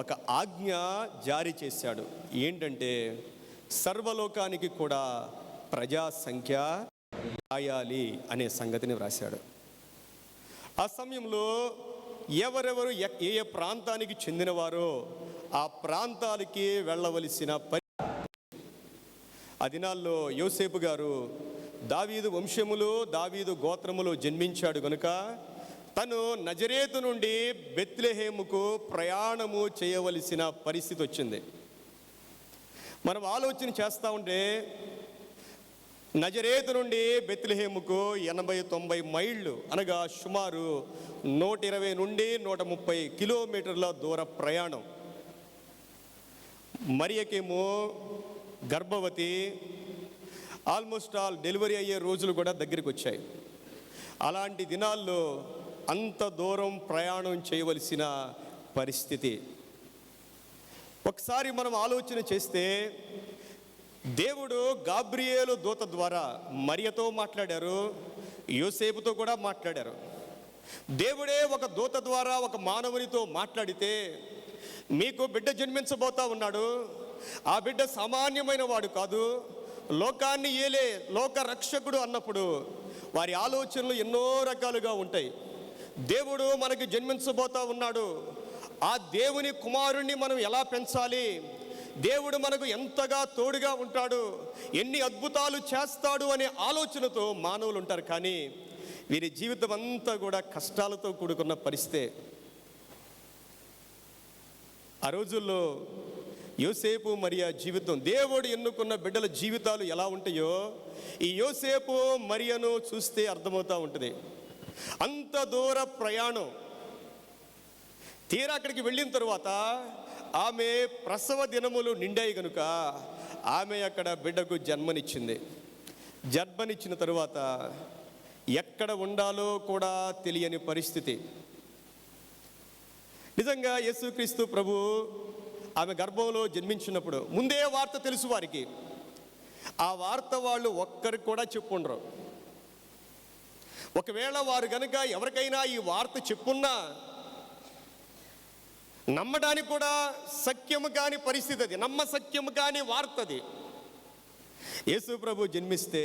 ఒక ఆజ్ఞ జారీ చేశాడు. ఏంటంటే సర్వలోకానికి కూడా ప్రజా సంఖ్య రాయాలి అనే సంగతిని వ్రాశాడు. ఆ సమయంలో ఎవరెవరు ఏ ప్రాంతానికి చెందినవారో ఆ ప్రాంతాలకి వెళ్ళవలసిన ఆ దినాల్లో యోసేపు గారు దావీదు వంశములో దావీదు గోత్రములో జన్మించాడు కనుక తను నజరేతు నుండి బెత్లెహేముకు ప్రయాణము చేయవలసిన పరిస్థితి వచ్చింది. మనం ఆలోచన చేస్తూ ఉంటే నజరేతు నుండి బెత్లెహేముకు 80-90 మైళ్ళు, అనగా సుమారు 120 నుండి 130 కిలోమీటర్ల దూర ప్రయాణం. మరియకేమో గర్భవతి, ఆల్మోస్ట్ ఆల్ డెలివరీ అయ్యే రోజులు కూడా దగ్గరికి వచ్చాయి. అలాంటి దినాల్లో అంత దూరం ప్రయాణం చేయవలసిన పరిస్థితి. ఒకసారి మనం ఆలోచన చేస్తే దేవుడు గాబ్రియేలు దూత ద్వారా మరియతో మాట్లాడారు, యోసేపుతో కూడా మాట్లాడారు. దేవుడే ఒక దూత ద్వారా ఒక మానవునితో మాట్లాడితే, మీకు బిడ్డ జన్మించబోతా ఉన్నాడు, ఆ బిడ్డ సామాన్యమైన వాడు కాదు, లోకాన్ని ఏలే లోక రక్షకుడు అన్నప్పుడు వారి ఆలోచనలు ఎన్నో రకాలుగా ఉంటాయి. దేవుడు మనకి జన్మించబోతా ఉన్నాడు, ఆ దేవుని కుమారుణ్ణి మనం ఎలా పెంచాలి, దేవుడు మనకు ఎంతగా తోడుగా ఉంటాడు, ఎన్ని అద్భుతాలు చేస్తాడు అనే ఆలోచనతో మానవులు ఉంటారు. కానీ వీరి జీవితం అంతా కూడా కష్టాలతో కూడుకున్న పరిస్థితే. ఆ రోజుల్లో యోసేపు మరియ జీవితం, దేవుడు ఎన్నుకున్న బిడ్డల జీవితాలు ఎలా ఉంటాయో ఈ యోసేపు మరియను చూస్తే అర్థమవుతూ ఉంటుంది. అంత దూర ప్రయాణం, తీరా అక్కడికి వెళ్ళిన తర్వాత ఆమె ప్రసవ దినములు నిండాయి కనుక ఆమె అక్కడ బిడ్డకు జన్మనిచ్చింది. జన్మనిచ్చిన తరువాత ఎక్కడ ఉండాలో కూడా తెలియని పరిస్థితి. నిజంగా యేసుక్రీస్తు ప్రభు ఆమె గర్భంలో జన్మించినప్పుడు ముందే వార్త తెలుసు వారికి. ఆ వార్త వాళ్ళు ఒక్కరికి కూడా చెప్పుండరు. ఒకవేళ వారు గనుక ఎవరికైనా ఈ వార్త చెప్పున్నా నమ్మడానికి కూడా సఖ్యము కాని పరిస్థితి, అది నమ్మసఖ్యము కాని వార్త. అది యేసు ప్రభు జన్మిస్తే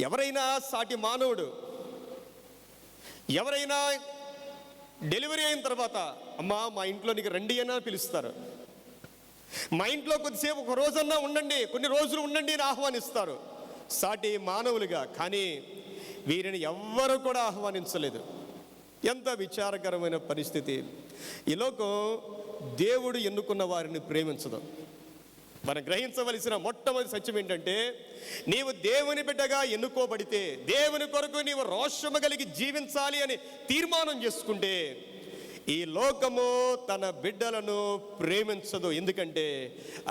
ఎవరైనా సాటి మానవుడు ఎవరైనా డెలివరీ అయిన తర్వాత, అమ్మా మా ఇంట్లో నీకు రండి అయినా పిలుస్తారు, మా ఇంట్లో కొద్దిసేపు ఒక రోజన్నా ఉండండి, కొన్ని రోజులు ఉండండి అని ఆహ్వానిస్తారు సాటి మానవులుగా. కానీ వీరిని ఎవ్వరూ కూడా ఆహ్వానించలేదు. ఎంత విచారకరమైన పరిస్థితి. ఈ లోకం దేవుడు ఎన్నుకున్న వారిని ప్రేమించదు. మనం గ్రహించవలసిన మొట్టమొదటి సత్యం ఏంటంటే, నీవు దేవుని బిడ్డగా ఎన్నుకోబడితే, దేవుని కొరకు నీవు రోషము కలిగి జీవించాలి అని తీర్మానం చేసుకుంటే, ఈ లోకము తన బిడ్డలను ప్రేమించదు. ఎందుకంటే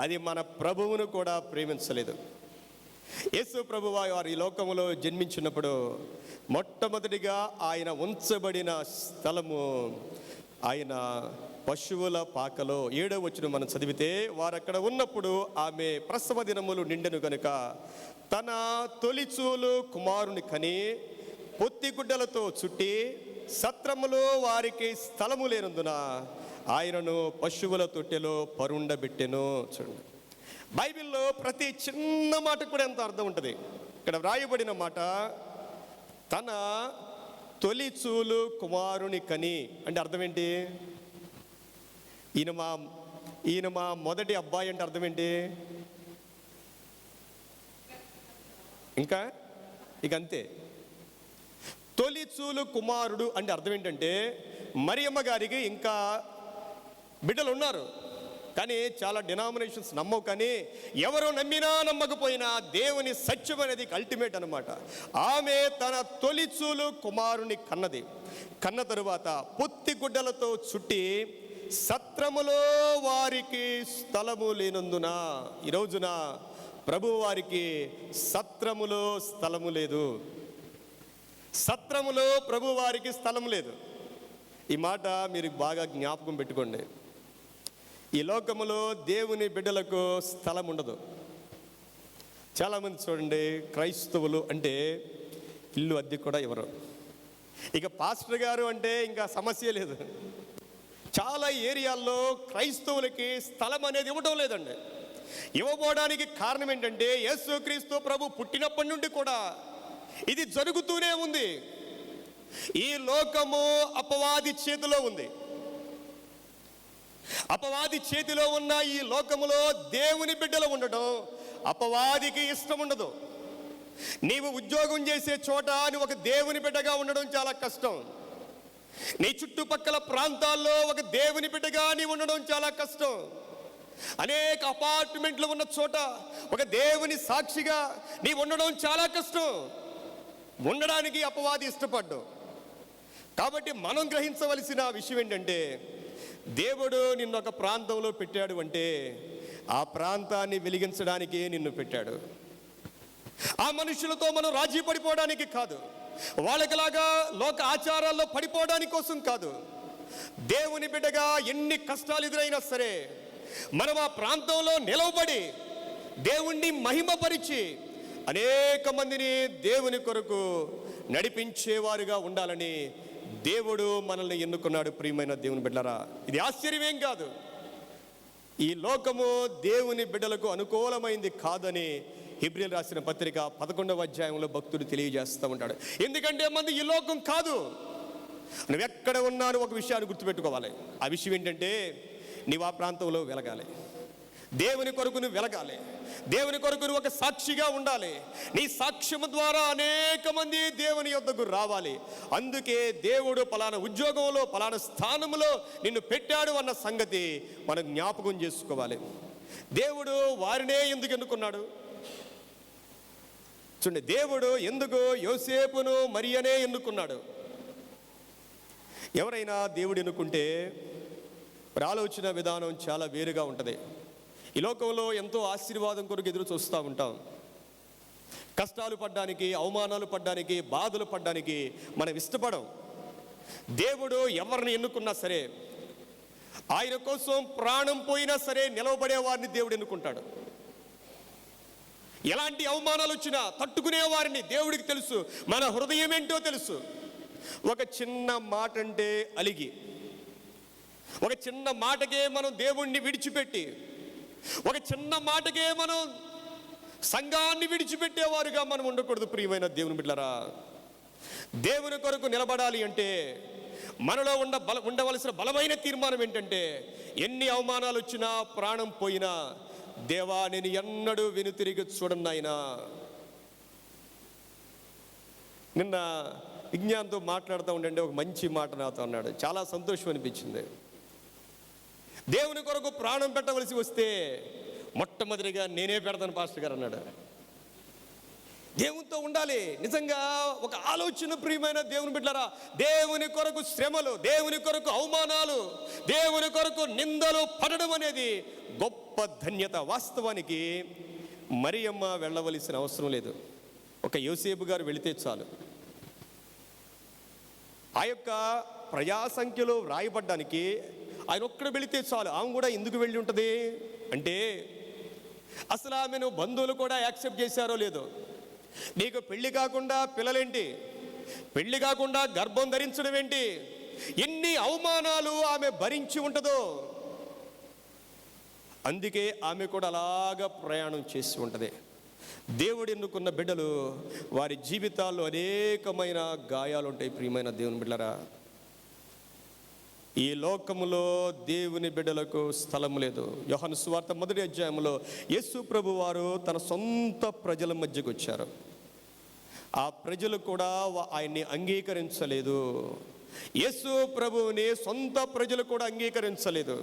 అది మన ప్రభువును కూడా ప్రేమించలేదు. యేసు ప్రభువు వారు ఈ లోకములో జన్మించినప్పుడు మొట్టమొదటిగా ఆయన ఉంచబడిన స్థలము ఆయన పశువుల పాకలో. 7వ వచనం మనం చదివితే, వారు అక్కడ ఉన్నప్పుడు ఆమె ప్రసవ దినములు నిండెను కనుక తన తొలిచూలు కుమారుని కని పొత్తిగుడ్డలతో చుట్టి సత్రములో వారికి స్థలము లేనందున ఆయనను పశువుల తొట్టెలో పరుండబెట్టెను. చూడండి, బైబిల్లో ప్రతి చిన్న మాట కూడా ఎంత అర్థం ఉంటుంది. ఇక్కడ వ్రాయబడిన మాట తన తొలిచూలు కుమారుని కని అంటే అర్థం ఏంటి? ఈయన మా మొదటి అబ్బాయి అంటే అర్థం ఏంటి? ఇంకా ఇక అంతే. తొలిచూలు కుమారుడు అంటే అర్థం ఏంటంటే, మరియమ్మ గారికి ఇంకా బిడ్డలు ఉన్నారు, కానీ చాలా డినామినేషన్స్ నమ్మవు. కానీ ఎవరు నమ్మినా నమ్మకపోయినా దేవుని సత్యం అనేది అల్టిమేట్ అనమాట. ఆమె తన తొలిచూలు కుమారుని కన్నది. కన్న తరువాత పొత్తి గుడ్డలతో చుట్టి సత్రములో వారికి స్థలము లేనందున, ఈ రోజున ప్రభు వారికి సత్రములో స్థలము లేదు. సత్రములో ప్రభు వారికి స్థలం లేదు. ఈ మాట మీరు బాగా జ్ఞాపకం పెట్టుకోండి. ఈ లోకములో దేవుని బిడ్డలకు స్థలం ఉండదు. చాలామంది చూడండి, క్రైస్తవులు అంటే ఇల్లు అద్దె కూడా ఇవ్వరు. ఇక పాస్టర్ గారు అంటే ఇంకా సమస్య లేదు. చాలా ఏరియాల్లో క్రైస్తవులకి స్థలం అనేది ఇవ్వడం లేదండి. ఇవ్వబోవడానికి కారణం ఏంటంటే, యేసుక్రీస్తు ప్రభు పుట్టినప్పటి నుండి కూడా ఇది జరుగుతూనే ఉంది. ఈ లోకము అపవాది చేతిలో ఉంది. అపవాది చేతిలో ఉన్న ఈ లోకములో దేవుని బిడ్డలు ఉండడం అపవాదికి ఇష్టం ఉండదు. నీవు ఉద్యోగం చేసే చోట నువ్వు ఒక దేవుని బిడ్డగా ఉండడం చాలా కష్టం. నీ చుట్టుపక్కల ప్రాంతాల్లో ఒక దేవుని బిడ్డగా నీవు ఉండడం చాలా కష్టం. అనేక అపార్ట్మెంట్లు ఉన్న చోట ఒక దేవుని సాక్షిగా నీవు ఉండడం చాలా కష్టం. ఉండడానికి అపవాది ఇష్టపడ్డం. కాబట్టి మనం గ్రహించవలసిన విషయం ఏంటంటే, దేవుడు నిన్నొక ప్రాంతంలో పెట్టాడు అంటే ఆ ప్రాంతాన్ని వెలిగించడానికే నిన్ను పెట్టాడు. ఆ మనుషులతో మనం రాజీ పడిపోవడానికి కాదు, వాళ్ళకిలాగా లోక ఆచారాల్లో పడిపోవడానికి కోసం కాదు. దేవుని బిడ్డగా ఎన్ని కష్టాలు ఎదురైనా సరే మనం ఆ ప్రాంతంలో నిలవబడి దేవుణ్ణి మహిమపరిచి అనేక మందిని దేవుని కొరకు నడిపించేవారుగా ఉండాలని దేవుడు మనల్ని ఎన్నుకున్నాడు. ప్రియమైన దేవుని బిడ్డలారా, ఇది ఆశ్చర్యమేం కాదు. ఈ లోకము దేవుని బిడ్డలకు అనుకూలమైంది కాదని హెబ్రీయులు రాసిన పత్రిక 11వ అధ్యాయంలో భక్తుడు తెలియజేస్తూ ఉంటాడు. ఎందుకంటే మంది ఈ లోకం కాదు. నువ్వెక్కడ ఉన్నాను ఒక విషయాన్ని గుర్తుపెట్టుకోవాలి. ఆ విషయం ఏంటంటే నీవు ఆ ప్రాంతంలో వెలగాలి, దేవుని కొరకు నువ్వు వెలగాలి, దేవుని కొరకు నువ్వు ఒక సాక్షిగా ఉండాలి. నీ సాక్ష్యము ద్వారా అనేక మంది దేవుని యొద్దకు రావాలి. అందుకే దేవుడు పలానా ఉద్యోగంలో పలానా స్థానంలో నిన్ను పెట్టాడు అన్న సంగతి మనం జ్ఞాపకం చేసుకోవాలి. దేవుడు వారినే ఎందుకు ఎన్నుకున్నాడు చూడండి. దేవుడు ఎందుకు యోసేపును మరియనే ఎన్నుకున్నాడు? ఎవరైనా దేవుడు ఎన్నుకుంటే ఆలోచన విధానం చాలా వేరుగా ఉంటుంది. ఈ లోకంలో ఎంతో ఆశీర్వాదం కొరకు ఎదురు చూస్తూ ఉంటాం. కష్టాలు పడ్డానికి, అవమానాలు పడ్డానికి, బాధలు పడ్డానికి మనం ఇష్టపడం. దేవుడు ఎవరిని ఎన్నుకున్నా సరే, ఆయన కోసం ప్రాణం పోయినా సరే నిలవబడే వారిని దేవుడు ఎన్నుకుంటాడు. ఎలాంటి అవమానాలు వచ్చినా తట్టుకునే వారిని దేవుడికి తెలుసు, మన హృదయం ఏంటో తెలుసు. ఒక చిన్న మాట అంటే అలిగి, ఒక చిన్న మాటకే మనం దేవుణ్ణి విడిచిపెట్టి, ఒక చిన్న మాటకే మనం సంఘాన్ని విడిచిపెట్టేవారుగా మనం ఉండకూడదు. ప్రియమైన దేవుని బిడ్డలారా, దేవుని కొరకు నిలబడాలి అంటే మనలో ఉండవలసిన బలమైన తీర్మానం ఏంటంటే ఎన్ని అవమానాలు వచ్చినా, ప్రాణం పోయినా, దేవా నేను ఎన్నడూ వెనుతిరిగి చూడను నాయనా. నిన్న విజ్ఞానంతో మాట్లాడుతూ ఉండండి, ఒక మంచి మాట నాతో అన్నాడు, చాలా సంతోషం అనిపించింది. దేవుని కొరకు ప్రాణం పెట్టవలసి వస్తే మొట్టమొదటిగా నేనే పెడతాను పాస్టర్ గారు అన్నాడు. దేవునితో ఉండాలి. నిజంగా ఒక ఆలోచన, ప్రియమైన దేవుని బిడ్డలారా, దేవుని కొరకు శ్రమలు, దేవుని కొరకు అవమానాలు, దేవుని కొరకు నిందలు పడడం అనేది గొప్ప ధన్యత. వాస్తవానికి మరియమ్మ వెళ్ళవలసిన అవసరం లేదు, ఒక యోసేపు గారు వెళితే చాలు. ఆ యొక్క ప్రజా సంఖ్యలో వ్రాయబడ్డానికి ఆయన ఒక్కడ వెళితే చాలు. ఆమె కూడా ఎందుకు వెళ్ళి ఉంటుంది అంటే అసలు ఆమెను బంధువులు కూడా యాక్సెప్ట్ చేశారో లేదో. నీకు పెళ్లి కాకుండా పిల్లలేంటి, పెళ్లి కాకుండా గర్భం ధరించడం ఏంటి, ఎన్ని అవమానాలు ఆమె భరించి ఉంటుందో. అందుకే ఆమె కూడా అలాగా ప్రయాణం చేసి ఉంటుంది. దేవుడు ఎన్నుకున్న బిడ్డలు వారి జీవితాల్లో అనేకమైన గాయాలు ఉంటాయి. ప్రియమైన దేవుని బిడ్డలారా, ఈ లోకములో దేవుని బిడ్డలకు స్థలము లేదు. యోహాను సువార్త 1వ అధ్యాయంలో యేసు ప్రభు వారు తన సొంత ప్రజల మధ్యకు వచ్చారు. ఆ ప్రజలు కూడా ఆయన్ని అంగీకరించలేదు. యేసు ప్రభువుని సొంత ప్రజలు కూడా అంగీకరించలేదు.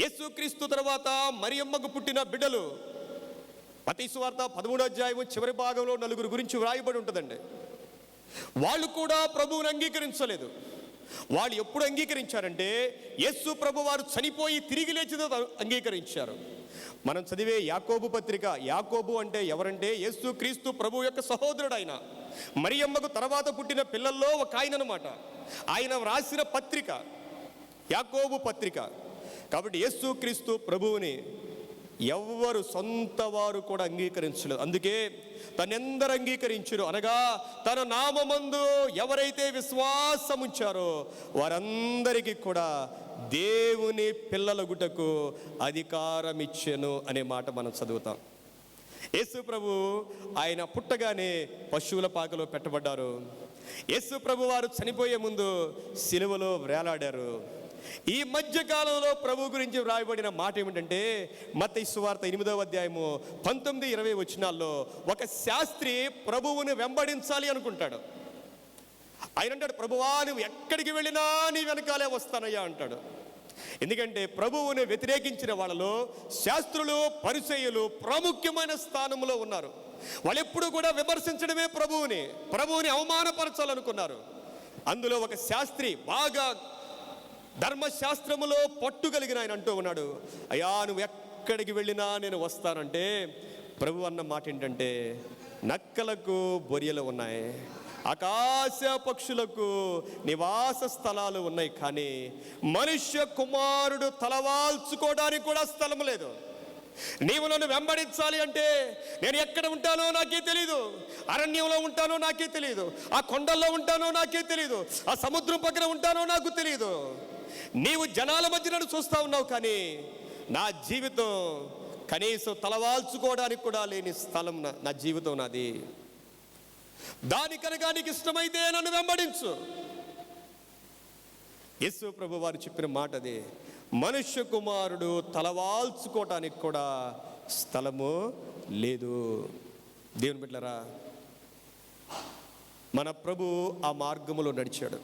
యేసుక్రీస్తు తర్వాత మరియమ్మకు పుట్టిన బిడ్డలు, మత్తయి సువార్త 13వ అధ్యాయం చివరి భాగంలో 4 గురించి వ్రాయబడి ఉంటుందండి. వాళ్ళు కూడా ప్రభువుని అంగీకరించలేదు. వాళ్ళు ఎప్పుడు అంగీకరించారంటే యేసు ప్రభు వారు చనిపోయి తిరిగి లేచిదో అంగీకరించారు. మనం చదివే యాకోబు పత్రిక, యాకోబు అంటే ఎవరంటే యేసుక్రీస్తు ప్రభు యొక్క సహోదరుడు. ఆయన మరియమ్మకు తర్వాత పుట్టిన పిల్లల్లో ఒక ఆయన అన్నమాట. ఆయన వ్రాసిన పత్రిక యాకోబు పత్రిక. కాబట్టి యేసుక్రీస్తు ప్రభువుని ఎవ్వరు సొంత వారు కూడా అంగీకరించలేదు. అందుకే తనెందరు అంగీకరించరు అనగా తన నామమందు ఎవరైతే విశ్వాసం ఉంచారో వారందరికీ కూడా దేవుని పిల్లలగుటకు అధికారం ఇచ్చెను అనే మాట మనం చదువుతాం. యేసు ప్రభు ఆయన పుట్టగానే పశువుల పాకలో పెట్టబడ్డారు. యేసు ప్రభు వారు చనిపోయే ముందు సిలువలో వేలాడారు. ఈ మధ్య కాలంలో ప్రభు గురించి వ్రాయబడిన మాట ఏమిటంటే మత్తయి సువార్త 8వ అధ్యాయము 19-20 వచనాల్లో ఒక శాస్త్రి ప్రభువుని వెంబడించాలి అనుకుంటాడు. ఆయన అంటాడు, ప్రభువా నువ్వు ఎక్కడికి వెళ్ళినా నీ వెనకాలే వస్తానయ్యా అంటాడు. ఎందుకంటే ప్రభువుని వ్యతిరేకించిన వాళ్ళలో శాస్త్రులు, పరిసయ్యులు ప్రాముఖ్యమైన స్థానంలో ఉన్నారు. వాళ్ళు ఎప్పుడు కూడా విమర్శించడమే ప్రభువుని అవమానపరచాలనుకున్నారు. అందులో ఒక శాస్త్రి బాగా ధర్మశాస్త్రములో పట్టు కలిగిన ఆయన అంటూ ఉన్నాడు, అయ్యా నువ్వు ఎక్కడికి వెళ్ళినా నేను వస్తానంటే ప్రభు అన్న మాట ఏంటంటే, నక్కలకు బొరియలు ఉన్నాయి, ఆకాశ పక్షులకు నివాస స్థలాలు ఉన్నాయి, కానీ మనుష్య కుమారుడు తలవాల్చుకోవడానికి కూడా స్థలం లేదు. నీవు నన్ను వెంబడించాలి అంటే నేను ఎక్కడ ఉంటానో నాకే తెలీదు, అరణ్యంలో ఉంటానో నాకే తెలియదు, ఆ కొండల్లో ఉంటానో నాకే తెలియదు, ఆ సముద్రం పక్కన ఉంటానో నాకు తెలియదు. నీవు జనాల మధ్య నన్ను చూస్తూ ఉన్నావు, కానీ నా జీవితం కనీసం తలవాల్చుకోవడానికి కూడా లేని స్థలం నా జీవితం నాది. దానికనగా నీకు ఇష్టమైతే నన్ను వెంబడించు. యేసు ప్రభు వారు చెప్పిన మాట అది. మనుష్య కుమారుడు తలవాల్చుకోవటానికి కూడా స్థలము లేదు. దేవుని బిడ్డలారా, మన ప్రభు ఆ మార్గములో నడిచాడు.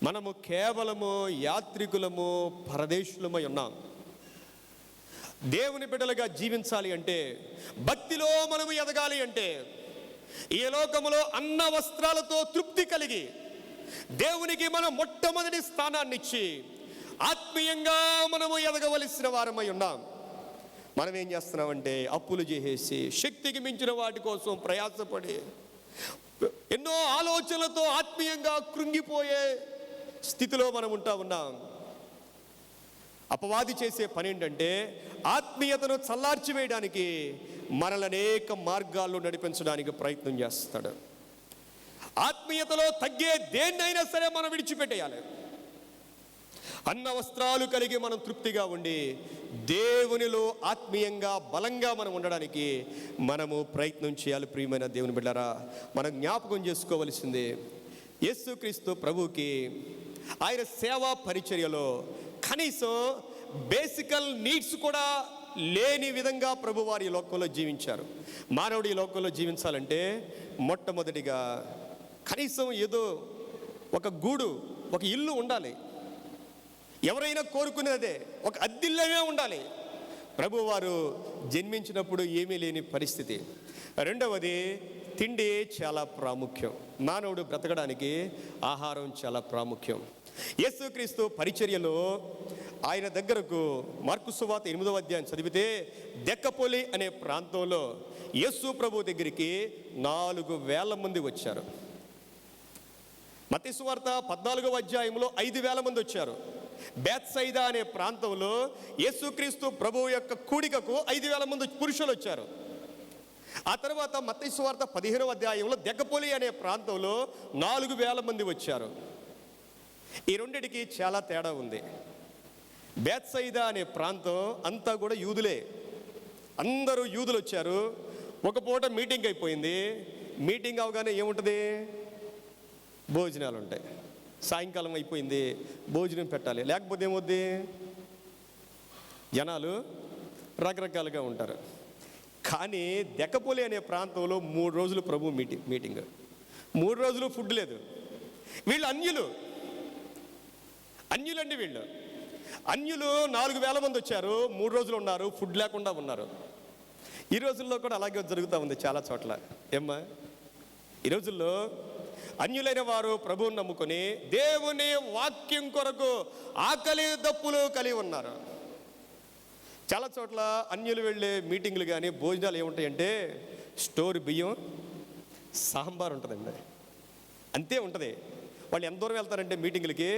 మనము కేవలము యాత్రికులము, పరదేశులమై ఉన్నాం. దేవుని బిడ్డలుగా జీవించాలి అంటే, భక్తిలో మనము ఎదగాలి అంటే, ఈ లోకములో అన్న వస్త్రాలతో తృప్తి కలిగి దేవునికి మనం మొట్టమొదటి స్థానాన్ని ఇచ్చి ఆత్మీయంగా మనము ఎదగవలసిన వారమై ఉన్నాం. మనం ఏం చేస్తున్నామంటే అప్పులు చేసేసి శక్తికి మించిన వాటి కోసం ప్రయాసపడి ఎన్నో ఆలోచనలతో ఆత్మీయంగా కృంగిపోయే స్థితిలో మనం ఉన్నాం. అపవాది చేసే పని ఏంటంటే ఆత్మీయతను చల్లార్చి వేయడానికి మనల్ని అనేక మార్గాల్లో నడిపించడానికి ప్రయత్నం చేస్తాడు. ఆత్మీయతలో తగ్గే దేన్నైనా సరే మనం విడిచిపెట్టేయాలి. అన్న వస్త్రాలు కలిగి మనం తృప్తిగా ఉండి దేవునిలో ఆత్మీయంగా బలంగా మనం ఉండడానికి మనము ప్రయత్నం చేయాలి. ప్రియమైన దేవుని బిడ్డలారా, మనం జ్ఞాపకం చేసుకోవలసింది, యేసుక్రీస్తు ప్రభువుకి ఆయన సేవా పరిచర్యలో కనీసం బేసికల్ నీడ్స్ కూడా లేని విధంగా ప్రభువారు ఈ లోకంలో జీవించారు. మానవుడు ఈ లోకంలో జీవించాలంటే మొట్టమొదటిగా కనీసం ఏదో ఒక గూడు, ఒక ఇల్లు ఉండాలి. ఎవరైనా కోరుకునేదే ఒక అద్దిల్లమే ఉండాలి. ప్రభువారు జన్మించినప్పుడు ఏమీ లేని పరిస్థితి. రెండవది, తిండి చాలా ప్రాముఖ్యం. మానవుడు బ్రతకడానికి ఆహారం చాలా ప్రాముఖ్యం. యేసుక్రీస్తు పరిచర్యలో ఆయన దగ్గరకు మార్కు సువార్త 8వ అధ్యాయం చదివితే దెక్కపొలి అనే ప్రాంతంలో యేసు ప్రభు దగ్గరికి 4,000 మంది వచ్చారు. మత్తయి సువార్త 14వ అధ్యాయంలో 5,000 మంది వచ్చారు. బేత్సైదా అనే ప్రాంతంలో యేసుక్రీస్తు ప్రభువు యొక్క కూడికకు 5,000 మంది పురుషులు వచ్చారు. ఆ తర్వాత మత్తయి సువార్త 15వ అధ్యాయంలో దెక్కపొలి అనే ప్రాంతంలో 4,000 మంది వచ్చారు. ఈ రెండిటికి చాలా తేడా ఉంది. బేత్సైదా అనే ప్రాంతం అంతా కూడా యూదులే, అందరూ యూదులు వచ్చారు. ఒక పూట మీటింగ్ అయిపోయింది. మీటింగ్ అవగానే ఏముంటుంది? భోజనాలు ఉంటాయి. సాయంకాలం అయిపోయింది, భోజనం పెట్టాలి, లేకపోతే ఏమవుద్ది? జనాలు రకరకాలుగా ఉంటారు. కానీ దెక్కపొలి అనే ప్రాంతంలో 3 రోజులు ప్రభు మీటింగ్ 3 రోజులు ఫుడ్ లేదు. వీళ్ళు అన్యులండి. వీళ్ళు అన్యులు 4,000 మంది వచ్చారు, 3 రోజులు ఉన్నారు, ఫుడ్ లేకుండా ఉన్నారు. ఈ రోజుల్లో కూడా అలాగే జరుగుతూ ఉంది చాలా చోట్ల. ఏమ్మా, ఈ రోజుల్లో అన్యులైన వారు ప్రభువుని నమ్ముకొని దేవుని వాక్యం కొరకు ఆకలి దప్పులు కలిగి ఉన్నారు. చాలా చోట్ల అన్యులు వెళ్ళే మీటింగ్లు కానీ భోజనాలు ఏముంటాయంటే స్టోర్ బియ్యం, సాంబార్ ఉంటుందండి, అంతే ఉంటుంది. వాళ్ళు ఎంత దూరం వెళ్తారంటే మీటింగ్లకి,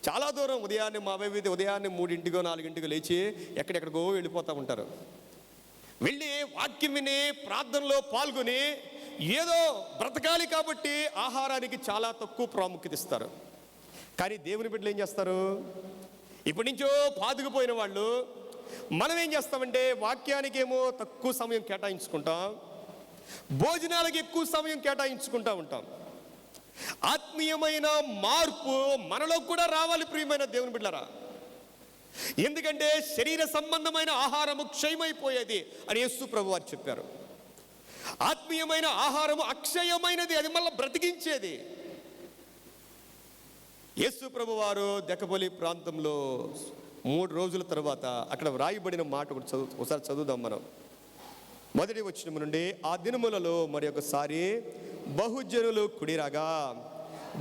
చాలా దూరం. ఉదయాన్నే 3:00 4:00 లేచి ఎక్కడెక్కడికో వెళ్ళిపోతూ ఉంటారు. వెళ్ళి వాక్యం విని ప్రార్థనలో పాల్గొని ఏదో బ్రతకాలి కాబట్టి ఆహారానికి చాలా తక్కువ ప్రాముఖ్యత ఇస్తారు. కానీ దేవుని బిడ్డలు ఏం చేస్తారు? ఇప్పటి నుంచో పాదుకుపోయిన వాళ్ళు మనం ఏం చేస్తామంటే వాక్యానికి ఏమో తక్కువ సమయం కేటాయించుకుంటాం, భోజనాలకు ఎక్కువ సమయం కేటాయించుకుంటూ ఉంటాం. ఆత్మీయమైన మార్పు మనలో కూడా రావాలి ప్రియమైన దేవుని బిడ్డలారా. ఎందుకంటే శరీర సంబంధమైన ఆహారము క్షయమైపోయేది అని యేసు ప్రభు వారు చెప్పారు. ఆత్మీయమైన ఆహారము అక్షయమైనది, అది మళ్ళీ బ్రతికించేది. యేసు ప్రభు వారు దెక్కపొలి ప్రాంతంలో 3 రోజుల తర్వాత అక్కడ వ్రాయబడిన మాట ఒకసారి చదువుదాం మనం. 1వ వచనం నుండి, ఆ దినములలో మరి ఒకసారి బహుజనులు కుడిరాగా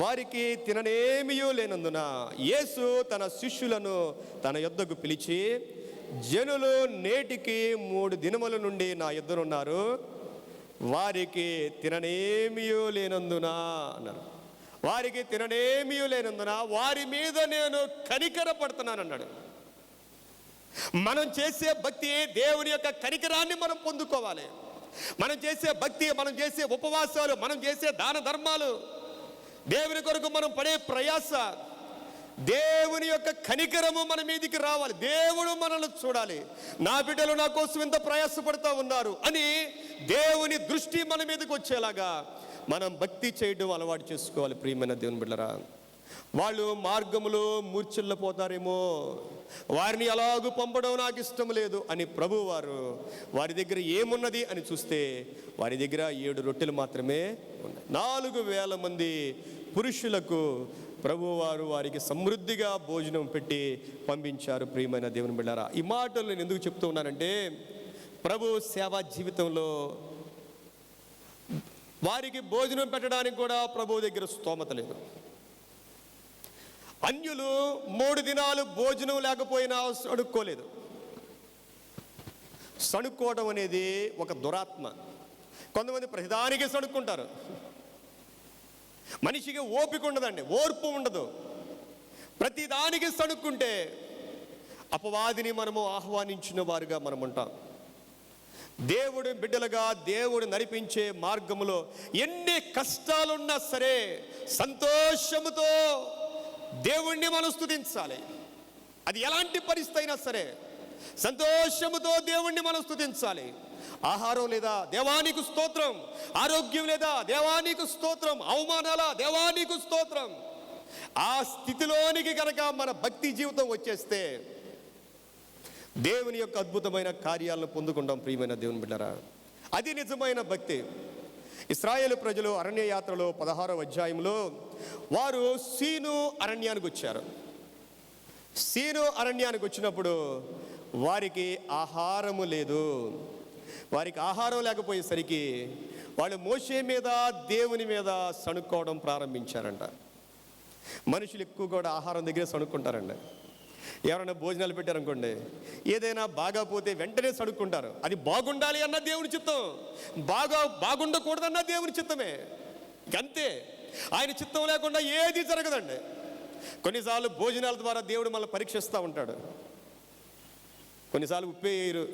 వారికి తిననేమియూ లేనందున యేసు తన శిష్యులను తన యొద్దకు పిలిచి, జనులు నేటికి 3 దినముల నుండి నా యొద్దనున్నారు, వారికి తిననేమియూ లేనందున అన్నారు. వారికి తిననేమియూ లేనందున వారి మీద నేను కనికర పడుతున్నానన్నాడు. మనం చేసే భక్తి దేవుని యొక్క కనికరాన్ని మనం పొందుకోవాలి. మనం చేసే భక్తి, మనం చేసే ఉపవాసాలు, మనం చేసే దాన ధర్మాలు, దేవుని కొరకు మనం పడే ప్రయాస, దేవుని యొక్క కనికరము మన మీదికి రావాలి. దేవుడు మనల్ని చూడాలి, నా బిడ్డలు నా కోసం ఎంత ప్రయాసపడుతూ ఉన్నారు అని దేవుని దృష్టి మన మీదకి వచ్చేలాగా మనం భక్తి చేయడం అలవాటు చేసుకోవాలి. ప్రియమైన దేవుని బిడ్డలారా, వాళ్ళు మార్గములో మూర్ఛిల్లపోతారేమో, వారిని అలాగూ పంపడం నాకు ఇష్టం లేదు అని ప్రభు వారు వారి దగ్గర ఏమున్నది అని చూస్తే వారి దగ్గర 7 రొట్టెలు మాత్రమే ఉన్నాయి. 4,000 మంది పురుషులకు ప్రభువారు వారికి సమృద్ధిగా భోజనం పెట్టి పంపించారు. ప్రియమైన దేవుని బిడ్డలారా, ఈ మాటలు నేను ఎందుకు చెప్తూ ఉన్నానంటే, ప్రభు సేవా జీవితంలో వారికి భోజనం పెట్టడానికి కూడా ప్రభు దగ్గర స్తోమత లేదు. అన్యులు 3 దినాలు భోజనం లేకపోయినా సణుక్కోలేదు. సణుక్కోవడం అనేది ఒక దురాత్మ. కొంతమంది ప్రతిదానికి సణుక్కుంటారు. మనిషికి ఓపిక ఉండదండి, ఓర్పు ఉండదు. ప్రతిదానికి సణుక్కుంటే అపవాదిని మనము ఆహ్వానించిన వారుగా మనం ఉంటాం. దేవుడు బిడ్డలుగా దేవుడు నడిపించే మార్గములో ఎన్ని కష్టాలున్నా సరే సంతోషముతో దేవుణ్ణి మనం స్తుతించాలి. అది ఎలాంటి పరిస్థితి అయినా సరే సంతోషముతో దేవుణ్ణి మనం స్తుతించాలి. ఆహారం లేదా, దేవానికి స్తోత్రం. ఆరోగ్యం లేదా, దేవానికి స్తోత్రం. అవమానాల, దేవానికి స్తోత్రం. ఆ స్థితిలోనికి కనుక మన భక్తి జీవితం వచ్చేస్తే దేవుని యొక్క అద్భుతమైన కార్యాలను పొందుకుంటాం. ప్రియమైన దేవుని బిడ్డలారా, అది నిజమైన భక్తి. ఇశ్రాయేలు ప్రజలు అరణ్య యాత్రలో 16వ అధ్యాయంలో వారు సీను అరణ్యానికి వచ్చారు. సీను అరణ్యానికి వచ్చినప్పుడు వారికి ఆహారము లేదు. వారికి ఆహారం లేకపోయేసరికి వాళ్ళు మోషే మీద, దేవుని మీద సణుక్కోవడం ప్రారంభించారంట. మనుషులు ఎక్కువ కూడా ఆహారం దగ్గరే సణుక్కుంటారండి. ఎవరైనా భోజనాలు పెట్టారనుకోండి, ఏదైనా బాగా పోతే వెంటనే సణుక్కుంటారు. అది బాగుండాలి అన్న దేవుని చిత్తం, బాగుండకూడదన్న దేవుని చిత్తమే. అంతే, ఆయన చిత్తం లేకుండా ఏది జరగదండి. కొన్నిసార్లు భోజనాల ద్వారా దేవుడు మనల్ని పరీక్షిస్తూ ఉంటాడు. కొన్నిసార్లు ఉప్పే వేయరు,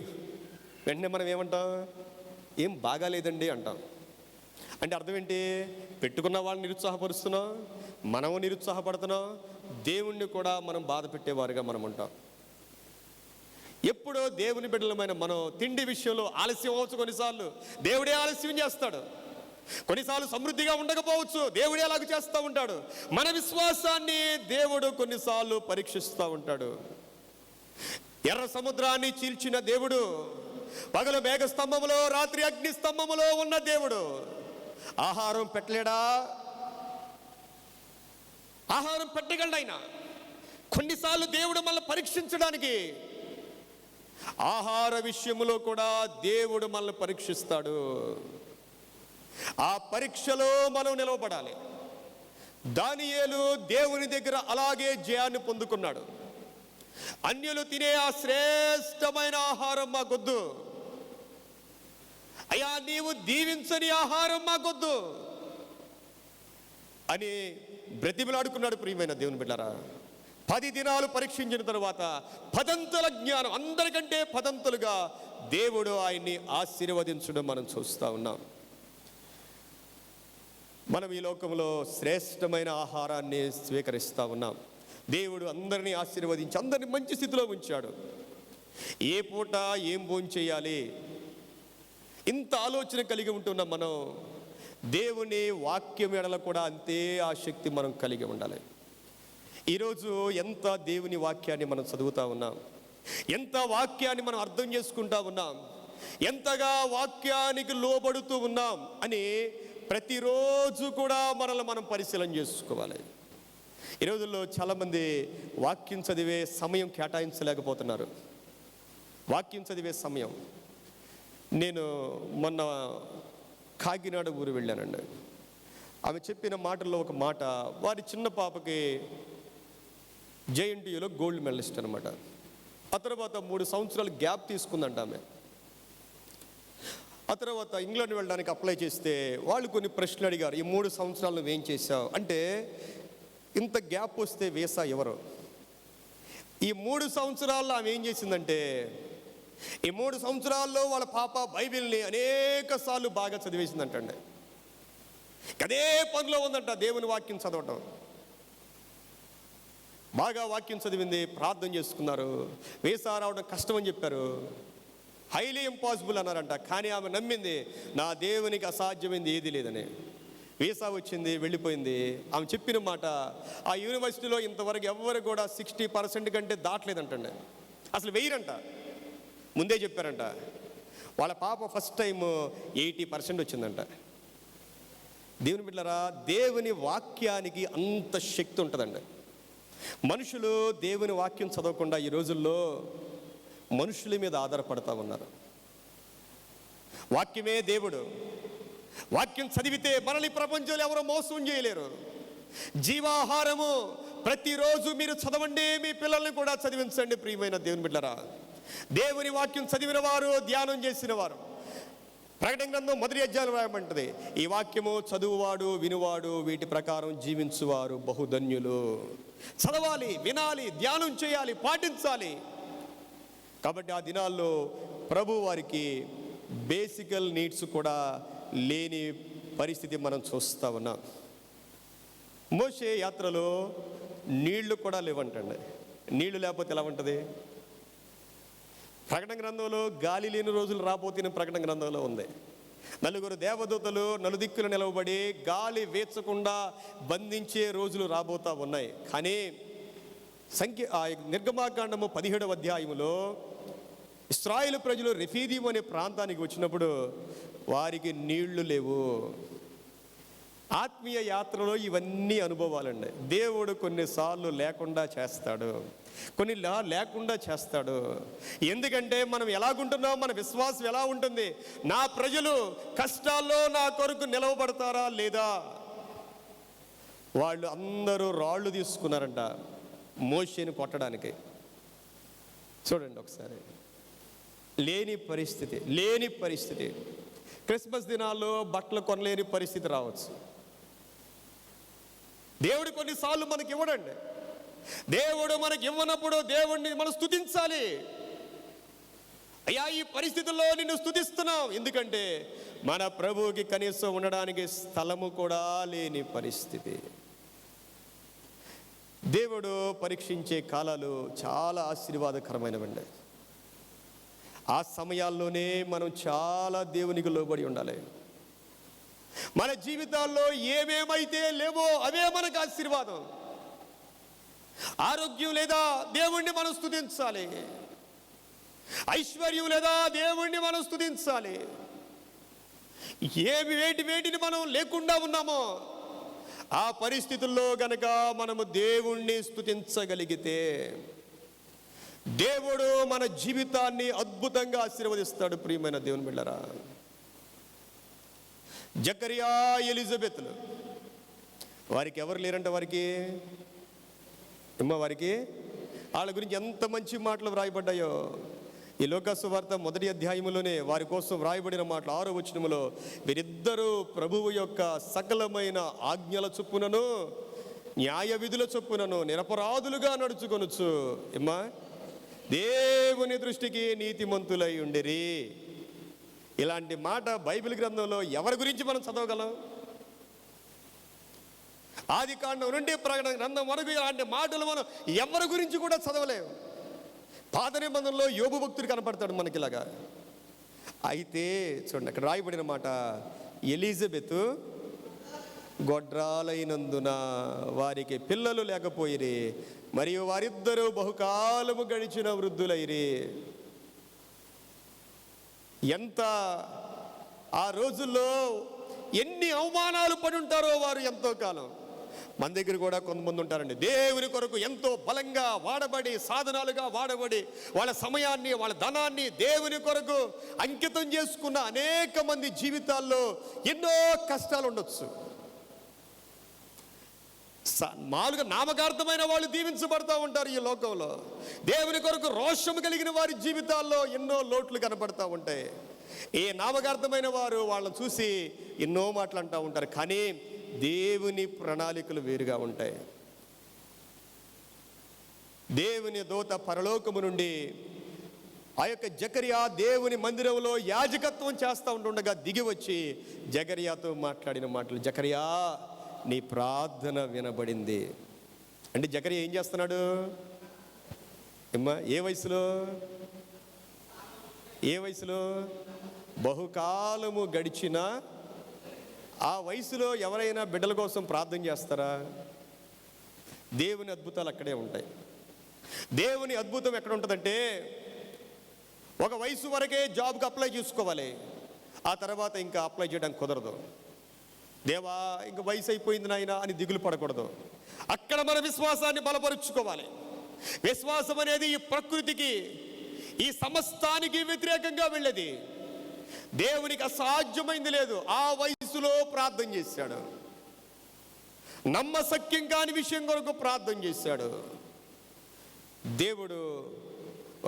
వెంటనే మనం ఏమంటాం, ఏం బాగాలేదండి అంటాం. అంటే అర్థం ఏంటి? పెట్టుకున్న వాళ్ళని నిరుత్సాహపరుస్తున్నాం, మనము నిరుత్సాహపడుతున్నాం, దేవుణ్ణి కూడా మనం బాధ పెట్టేవారుగా మనం ఉంటాం. ఎప్పుడో దేవుని బిడ్డలమైన మనం తిండి విషయంలో ఆలస్యం అవ్వచ్చు. కొన్నిసార్లు దేవుడే ఆలస్యం చేస్తాడు. కొన్నిసార్లు సమృద్ధిగా ఉండకపోవచ్చు, దేవుడే అలాగ చేస్తూ ఉంటాడు. మన విశ్వాసాన్ని దేవుడు కొన్నిసార్లు పరీక్షిస్తూ ఉంటాడు. ఎర్ర సముద్రాన్ని చీల్చిన దేవుడు, పగలు మేఘ స్తంభములో, రాత్రి అగ్ని స్తంభములో ఉన్న దేవుడు ఆహారం పెట్టలేడా? ఆహారం పెట్టగలడు ఆయన. కొన్నిసార్లు దేవుడు మనల్ని పరీక్షించడానికి ఆహార విషయంలో కూడా దేవుడు మనల్ని పరీక్షిస్తాడు. ఆ పరీక్షలో మనం నిలవబడాలి. దానియేలు దేవుని దగ్గర అలాగే జయాన్ని పొందుకున్నాడు. అన్యులు తినే ఆ శ్రేష్టమైన ఆహారం మాకొద్దు అయ్యా, నీవు దీవించని ఆహారం మాకొద్దు అని బ్రతిమలాడుకున్నాడు. ప్రియమైన దేవుని బిడ్డలారా, 10 దినాలు పరీక్షించిన తర్వాత 10 జ్ఞానం, అందరికంటే 10 దేవుడు ఆయన్ని ఆశీర్వదించడం మనం చూస్తూ ఉన్నాం. మనం ఈ లోకంలో శ్రేష్టమైన ఆహారాన్ని స్వీకరిస్తూ ఉన్నాం. దేవుడు అందరినీ ఆశీర్వదించి అందరినీ మంచి స్థితిలో ఉంచాడు. ఏ పూట ఏం భోంచేయాలి, ఇంత ఆలోచన కలిగి ఉంటున్నాం. మనం దేవుని వాక్యం ఎడల కూడా అంతే ఆసక్తి మనం కలిగి ఉండాలి. ఈరోజు ఎంత దేవుని వాక్యాన్ని మనం చదువుతూ ఉన్నాం, ఎంత వాక్యాన్ని మనం అర్థం చేసుకుంటా ఉన్నాం, ఎంతగా వాక్యానికి లోబడుతూ ఉన్నాం అని ప్రతిరోజు కూడా మనల్ని మనం పరిశీలన చేసుకోవాలి. ఈ రోజుల్లో చాలామంది వాక్యం చదివే సమయం కేటాయించలేకపోతున్నారు. వాక్యం చదివే సమయం. నేను మొన్న కాకినాడ ఊరు వెళ్ళానండి. ఆమె చెప్పిన మాటల్లో ఒక మాట, వారి చిన్న పాపకి JNTUలో గోల్డ్ మెడలిస్ట్ అనమాట. ఆ తర్వాత 3 సంవత్సరాలు గ్యాప్ తీసుకుందంట ఆమె. ఆ తర్వాత ఇంగ్లాండ్ వెళ్ళడానికి అప్లై చేస్తే వాళ్ళు కొన్ని ప్రశ్నలు అడిగారు. ఈ 3 సంవత్సరాలు నువ్వేం చేశావు అంటే, ఇంత గ్యాప్ వస్తే వీసా ఎవరు? ఈ 3 సంవత్సరాల్లో ఆమె ఏం చేసిందంటే, ఈ 3 సంవత్సరాల్లో వాళ్ళ పాప బైబిల్ని అనేక సార్లు బాగా చదివేసిందంటండి. అదే పనిలో ఉందంట దేవుని వాక్యం చదవటం. బాగా వాక్యం చదివింది, ప్రార్థన చేసుకున్నారు. వీసా రావడం కష్టం అని చెప్పారు, హైలీ ఇంపాసిబుల్ అన్నారంట. కానీ ఆమె నమ్మింది, నా దేవునికి అసాధ్యమైంది ఏది లేదని. వీసా వచ్చింది, వెళ్ళిపోయింది. ఆమె చెప్పిన మాట, ఆ యూనివర్సిటీలో ఇంతవరకు ఎవరు కూడా 60% కంటే దాటలేదంటండి. అసలు వెయ్యరంట, ముందే చెప్పారంట. వాళ్ళ పాప ఫస్ట్ టైం 80% వచ్చిందంట. దేవుని బిడ్డలారా, దేవుని వాక్యానికి అంత శక్తి ఉంటుందండి. మనుషులు దేవుని వాక్యం చదవకుండా ఈ రోజుల్లో మనుషుల మీద ఆధారపడతా ఉన్నారు. వాక్యమే దేవుడు. వాక్యం చదివితే మనల్ని ప్రపంచంలో ఎవరో మోసం చేయలేరు. జీవాహారము ప్రతిరోజు మీరు చదవండి, మీ పిల్లల్ని కూడా చదివించండి. ప్రియమైన దేవుని బిడ్డలారా, దేవుని వాక్యం చదివిన వారు, ధ్యానం చేసిన వారు, ప్రకటన గ్రంథం 1వ అధ్యాయం రాయమంటది, ఈ వాక్యము చదువువాడు వినువాడు వీటి ప్రకారం జీవించువారు బహుధన్యులు. చదవాలి, వినాలి, ధ్యానం చేయాలి, పాటించాలి. కాబట్టి ఆ దినాల్లో ప్రభు వారికి బేసికల్ నీడ్స్ కూడా లేని పరిస్థితి మనం చూస్తూ ఉన్నాం. మోషే యాత్రలో నీళ్లు కూడా లేవంటండి. నీళ్లు లేకపోతే ఎలా ఉంటుంది? ప్రకటన గ్రంథంలో గాలి లేని రోజులు రాబోతున్న ప్రకటన గ్రంథంలో ఉంది. 4 దేవదూతలు నలుదిక్కులు నిలవబడి గాలి వేచకుండా బంధించే రోజులు రాబోతా ఉన్నాయి. కానీ నిర్గమాకాండము 17వ అధ్యాయములో ఇశ్రాయేలు ప్రజలు రెఫీదీము అనే ప్రాంతానికి వచ్చినప్పుడు వారికి నీళ్లు లేవు. ఆత్మీయ యాత్రలో ఇవన్నీ అనుభవాలండి. దేవుడు కొన్నిసార్లు లేకుండా చేస్తాడు, కొన్ని లేకుండా చేస్తాడు. ఎందుకంటే మనం ఎలాగుంటున్నాం, మన విశ్వాసం ఎలా ఉంటుంది? నా ప్రజలు కష్టాల్లో నా కొరకు నిలవబడతారా లేదా? వాళ్ళు అందరూ రాళ్ళు తీసుకున్నారంట మోషేని కొట్టడానికి. చూడండి ఒకసారి, లేని పరిస్థితి. క్రిస్మస్ దినాల్లో బట్టలు కొనలేని పరిస్థితి రావచ్చు. దేవుడు కొన్నిసార్లు మనకి ఇవ్వడండి. దేవుడు మనకి ఇవ్వనప్పుడు దేవుడిని మనం స్తుతించాలి. అయ్యా, ఈ పరిస్థితుల్లో నిన్ను స్తుతిస్తున్నాం. ఎందుకంటే మన ప్రభువుకి కనీసం ఉండడానికి స్థలము కూడా లేని పరిస్థితి. దేవుడు పరీక్షించే కాలాలు చాలా ఆశీర్వాదకరమైనవండి. ఆ సమయాల్లోనే మనం చాలా దేవునికి లోబడి ఉండాలి. మన జీవితాల్లో ఏమేమైతే లేవో అవే మనకు ఆశీర్వాదం. ఆరోగ్యం లేదా దేవుణ్ణి మనం స్తుతించాలి. ఐశ్వర్యం లేదా దేవుణ్ణి మనం స్తుతించాలి. వేటిని మనం లేకుండా ఉన్నామో ఆ పరిస్థితుల్లో గనక మనము దేవుణ్ణి స్తుతించగలిగితే దేవుడు మన జీవితాన్ని అద్భుతంగా ఆశీర్వదిస్తాడు. ప్రియమైన దేవుని బిడ్డలారా, జకరియా ఎలిజబెత్లు వారికి ఎవరు లేరంట. వారికి వాళ్ళ గురించి ఎంత మంచి మాటలు వ్రాయబడ్డాయో. ఈ లోకాసు వార్త 1వ అధ్యాయములోనే వారి కోసం వ్రాయబడిన మాటలు 6వ వచనములో, వీరిద్దరూ ప్రభువు యొక్క సకలమైన ఆజ్ఞల చొప్పునను న్యాయ విధుల చొప్పునను నిరపరాధులుగా నడుచుకొనొచ్చు దేవుని దృష్టికి నీతిమంతులై ఉండిరి. ఇలాంటి మాట బైబిల్ గ్రంథంలో ఎవరి గురించి మనం చదవగలం? ఆది కాండం నుండి ప్రకటన గ్రంథం వరకు ఇలాంటి మాటలు మనం ఎవరి గురించి కూడా చదవలేము. పాత నిబంధనలో యోబు భక్తుడు కనపడతాడు మనకిలాగా. అయితే చూడండి, అక్కడ రాయబడిన మాట, ఎలిజబెత్ గొడ్రాలైనందున వారికి పిల్లలు లేకపోయిరి, మరియు వారిద్దరూ బహుకాలము గడిచిన వృద్ధులైరి. ఎంత ఆ రోజుల్లో ఎన్ని అవమానాలు పడి ఉంటారో వారు ఎంతో కాలం. మన దగ్గర కూడా కొంతమంది ఉంటారండి, దేవుని కొరకు ఎంతో బలంగా వాడబడి, సాధనాలుగా వాడబడి, వాళ్ళ సమయాన్ని వాళ్ళ ధనాన్ని దేవుని కొరకు అంకితం చేసుకున్న అనేక మంది జీవితాల్లో ఎన్నో కష్టాలు ఉండొచ్చు. మామూలుగా నామకార్థమైన వాళ్ళు దీవించబడతా ఉంటారు ఈ లోకంలో. దేవుని కొరకు రోషము కలిగిన వారి జీవితాల్లో ఎన్నో లోట్లు కనపడతా ఉంటాయి. ఈ నామకార్థమైన వారు వాళ్ళని చూసి ఎన్నో మాటలు అంటూ ఉంటారు, కానీ దేవుని ప్రణాళికలు వేరుగా ఉంటాయి. దేవుని దూత పరలోకము నుండి ఆ యొక్క జకరియా దేవుని మందిరంలో యాజకత్వం చేస్తూ ఉంటుండగా దిగి వచ్చి జకరియాతో మాట్లాడిన మాటలు, జకరియా నీ ప్రార్థన వినబడింది. అంటే జకరియా ఏం చేస్తున్నాడు అమ్మా? ఏ వయసులో బహుకాలము గడిచిన ఆ వయసులో ఎవరైనా బిడ్డల కోసం ప్రార్థన చేస్తారా? దేవుని అద్భుతాలు అక్కడే ఉంటాయి. దేవుని అద్భుతం ఎక్కడ ఉంటుందంటే, ఒక వయసు వరకే జాబ్కి అప్లై చేసుకోవాలి, ఆ తర్వాత ఇంకా అప్లై చేయడానికి కుదరదు. దేవా ఇంక వయసు అయిపోయింది నాయన అని దిగులు పడకూడదు. అక్కడ మన విశ్వాసాన్ని బలపరుచుకోవాలి. విశ్వాసం అనేది ఈ ప్రకృతికి, ఈ సమస్తానికి వ్యతిరేకంగా వెళ్ళేది. దేవునికి అసాధ్యమైంది లేదు. ఆ వయసులో ప్రార్థన చేశాడు, నమ్మశక్యం కాని విషయం కొరకు ప్రార్థన చేశాడు. దేవుడు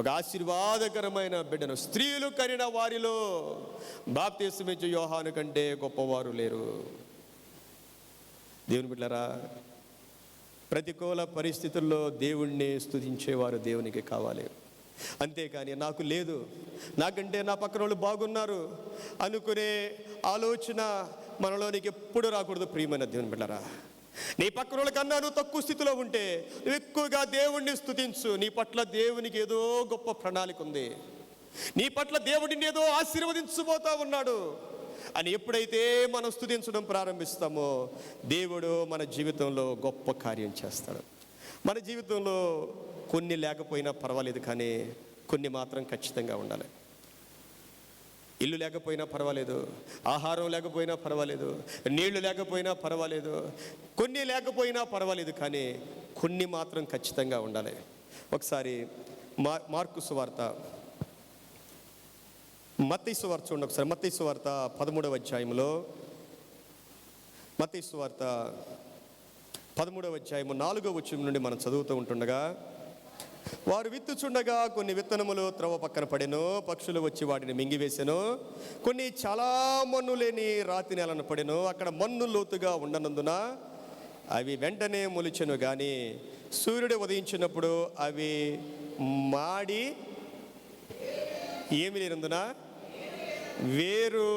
ఒక ఆశీర్వాదకరమైన బిడ్డను, స్త్రీలు కనిన వారిలో బాప్తిసమిచ్చే యోహాను కంటే గొప్పవారు లేరు. దేవుని బిడ్డలారా, ప్రతికూల పరిస్థితుల్లో దేవుణ్ణి స్తుతించేవారు దేవునికి కావాలి. అంతేకాని నాకు లేదు, నాకంటే నా పక్కన వాళ్ళు బాగున్నారు అనుకునే ఆలోచన మనలోనికి ఎప్పుడు రాకూడదు. ప్రియమైన దేవుని బిడ్డలారా, నీ పక్కన వాళ్ళ కన్నా నువ్వు తక్కువ స్థితిలో ఉంటే నువ్వు ఎక్కువగా దేవుణ్ణి స్తుతించు. నీ పట్ల దేవునికి ఏదో గొప్ప ప్రణాళిక ఉంది, నీ పట్ల దేవుడిని ఏదో ఆశీర్వదించబోతా ఉన్నాడు అని ఎప్పుడైతే మనం స్తుతించడం ప్రారంభిస్తామో దేవుడు మన జీవితంలో గొప్ప కార్యం చేస్తాడు. మన జీవితంలో కొన్ని లేకపోయినా పర్వాలేదు, కానీ కొన్ని మాత్రం ఖచ్చితంగా ఉండాలి. ఇల్లు లేకపోయినా పర్వాలేదు, ఆహారం లేకపోయినా పర్వాలేదు, నీళ్లు లేకపోయినా పర్వాలేదు, కొన్ని లేకపోయినా పర్వాలేదు, కానీ కొన్ని మాత్రం ఖచ్చితంగా ఉండాలి. ఒకసారి మార్కు సువార్త, మత్తయి సువార్త చూడండి ఒకసారి. మత్తయి సువార్త 13వ అధ్యాయంలో, మత్తయి సువార్త 13వ అధ్యాయము 4వ వచనం నుండి మనం చదువుతూ ఉంటుండగా, వారు విత్తుచుండగా కొన్ని విత్తనములు త్రవ పక్కన పడెను, పక్షులు వచ్చి వాటిని మింగివేసెను. కొన్ని చాలా మన్ను లేని రాతి నేలను పడెను, అక్కడ మన్ను లోతుగా ఉండనందున అవి వెంటనే మొలిచెను. కానీ సూర్యుడు ఉదయించినప్పుడు అవి మాడి ఏమి లేనందున, వేరు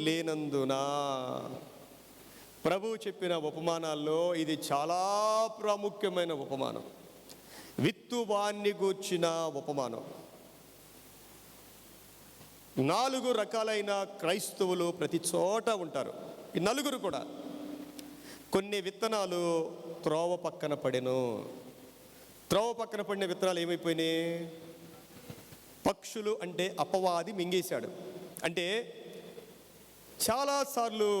లేనందున. ప్రభువు చెప్పిన ఉపమానాల్లో ఇది చాలా ప్రాముఖ్యమైన ఉపమానం, విత్తువాన్ని గూర్చిన ఉపమానం. 4 రకాలైన క్రైస్తవులు ప్రతి చోట ఉంటారు. ఈ 4 కూడా కొన్ని విత్తనాలు త్రోవ పక్కన పడెను. త్రోవ పక్కన పడిన విత్తనాలు ఏమైపోయినాయి? పక్షులు అంటే అపవాది మింగేశాడు. అంటే చాలాసార్లు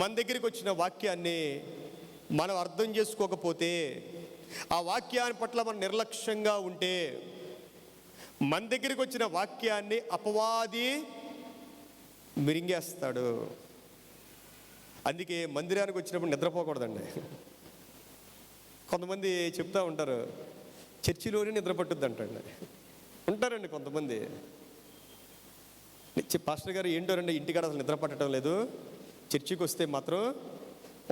మన దగ్గరికి వచ్చిన వాక్యాన్ని మనం అర్థం చేసుకోకపోతే, ఆ వాక్యాన్ని పట్ల మనం నిర్లక్ష్యంగా ఉంటే, మన దగ్గరికి వచ్చిన వాక్యాన్ని అపవాది మిరింగేస్తాడు. అందుకే మందిరానికి వచ్చినప్పుడు నిద్రపోకూడదండి. కొంతమంది చెప్తూ ఉంటారు, చర్చిలోనే నిద్ర పట్టుద్ది అంటండి. ఉంటారండి కొంతమంది. పాస్టర్ గారు ఏంటోరండి, ఇంటికాడ అసలు నిద్ర పట్టడం లేదు, చర్చికి వస్తే మాత్రం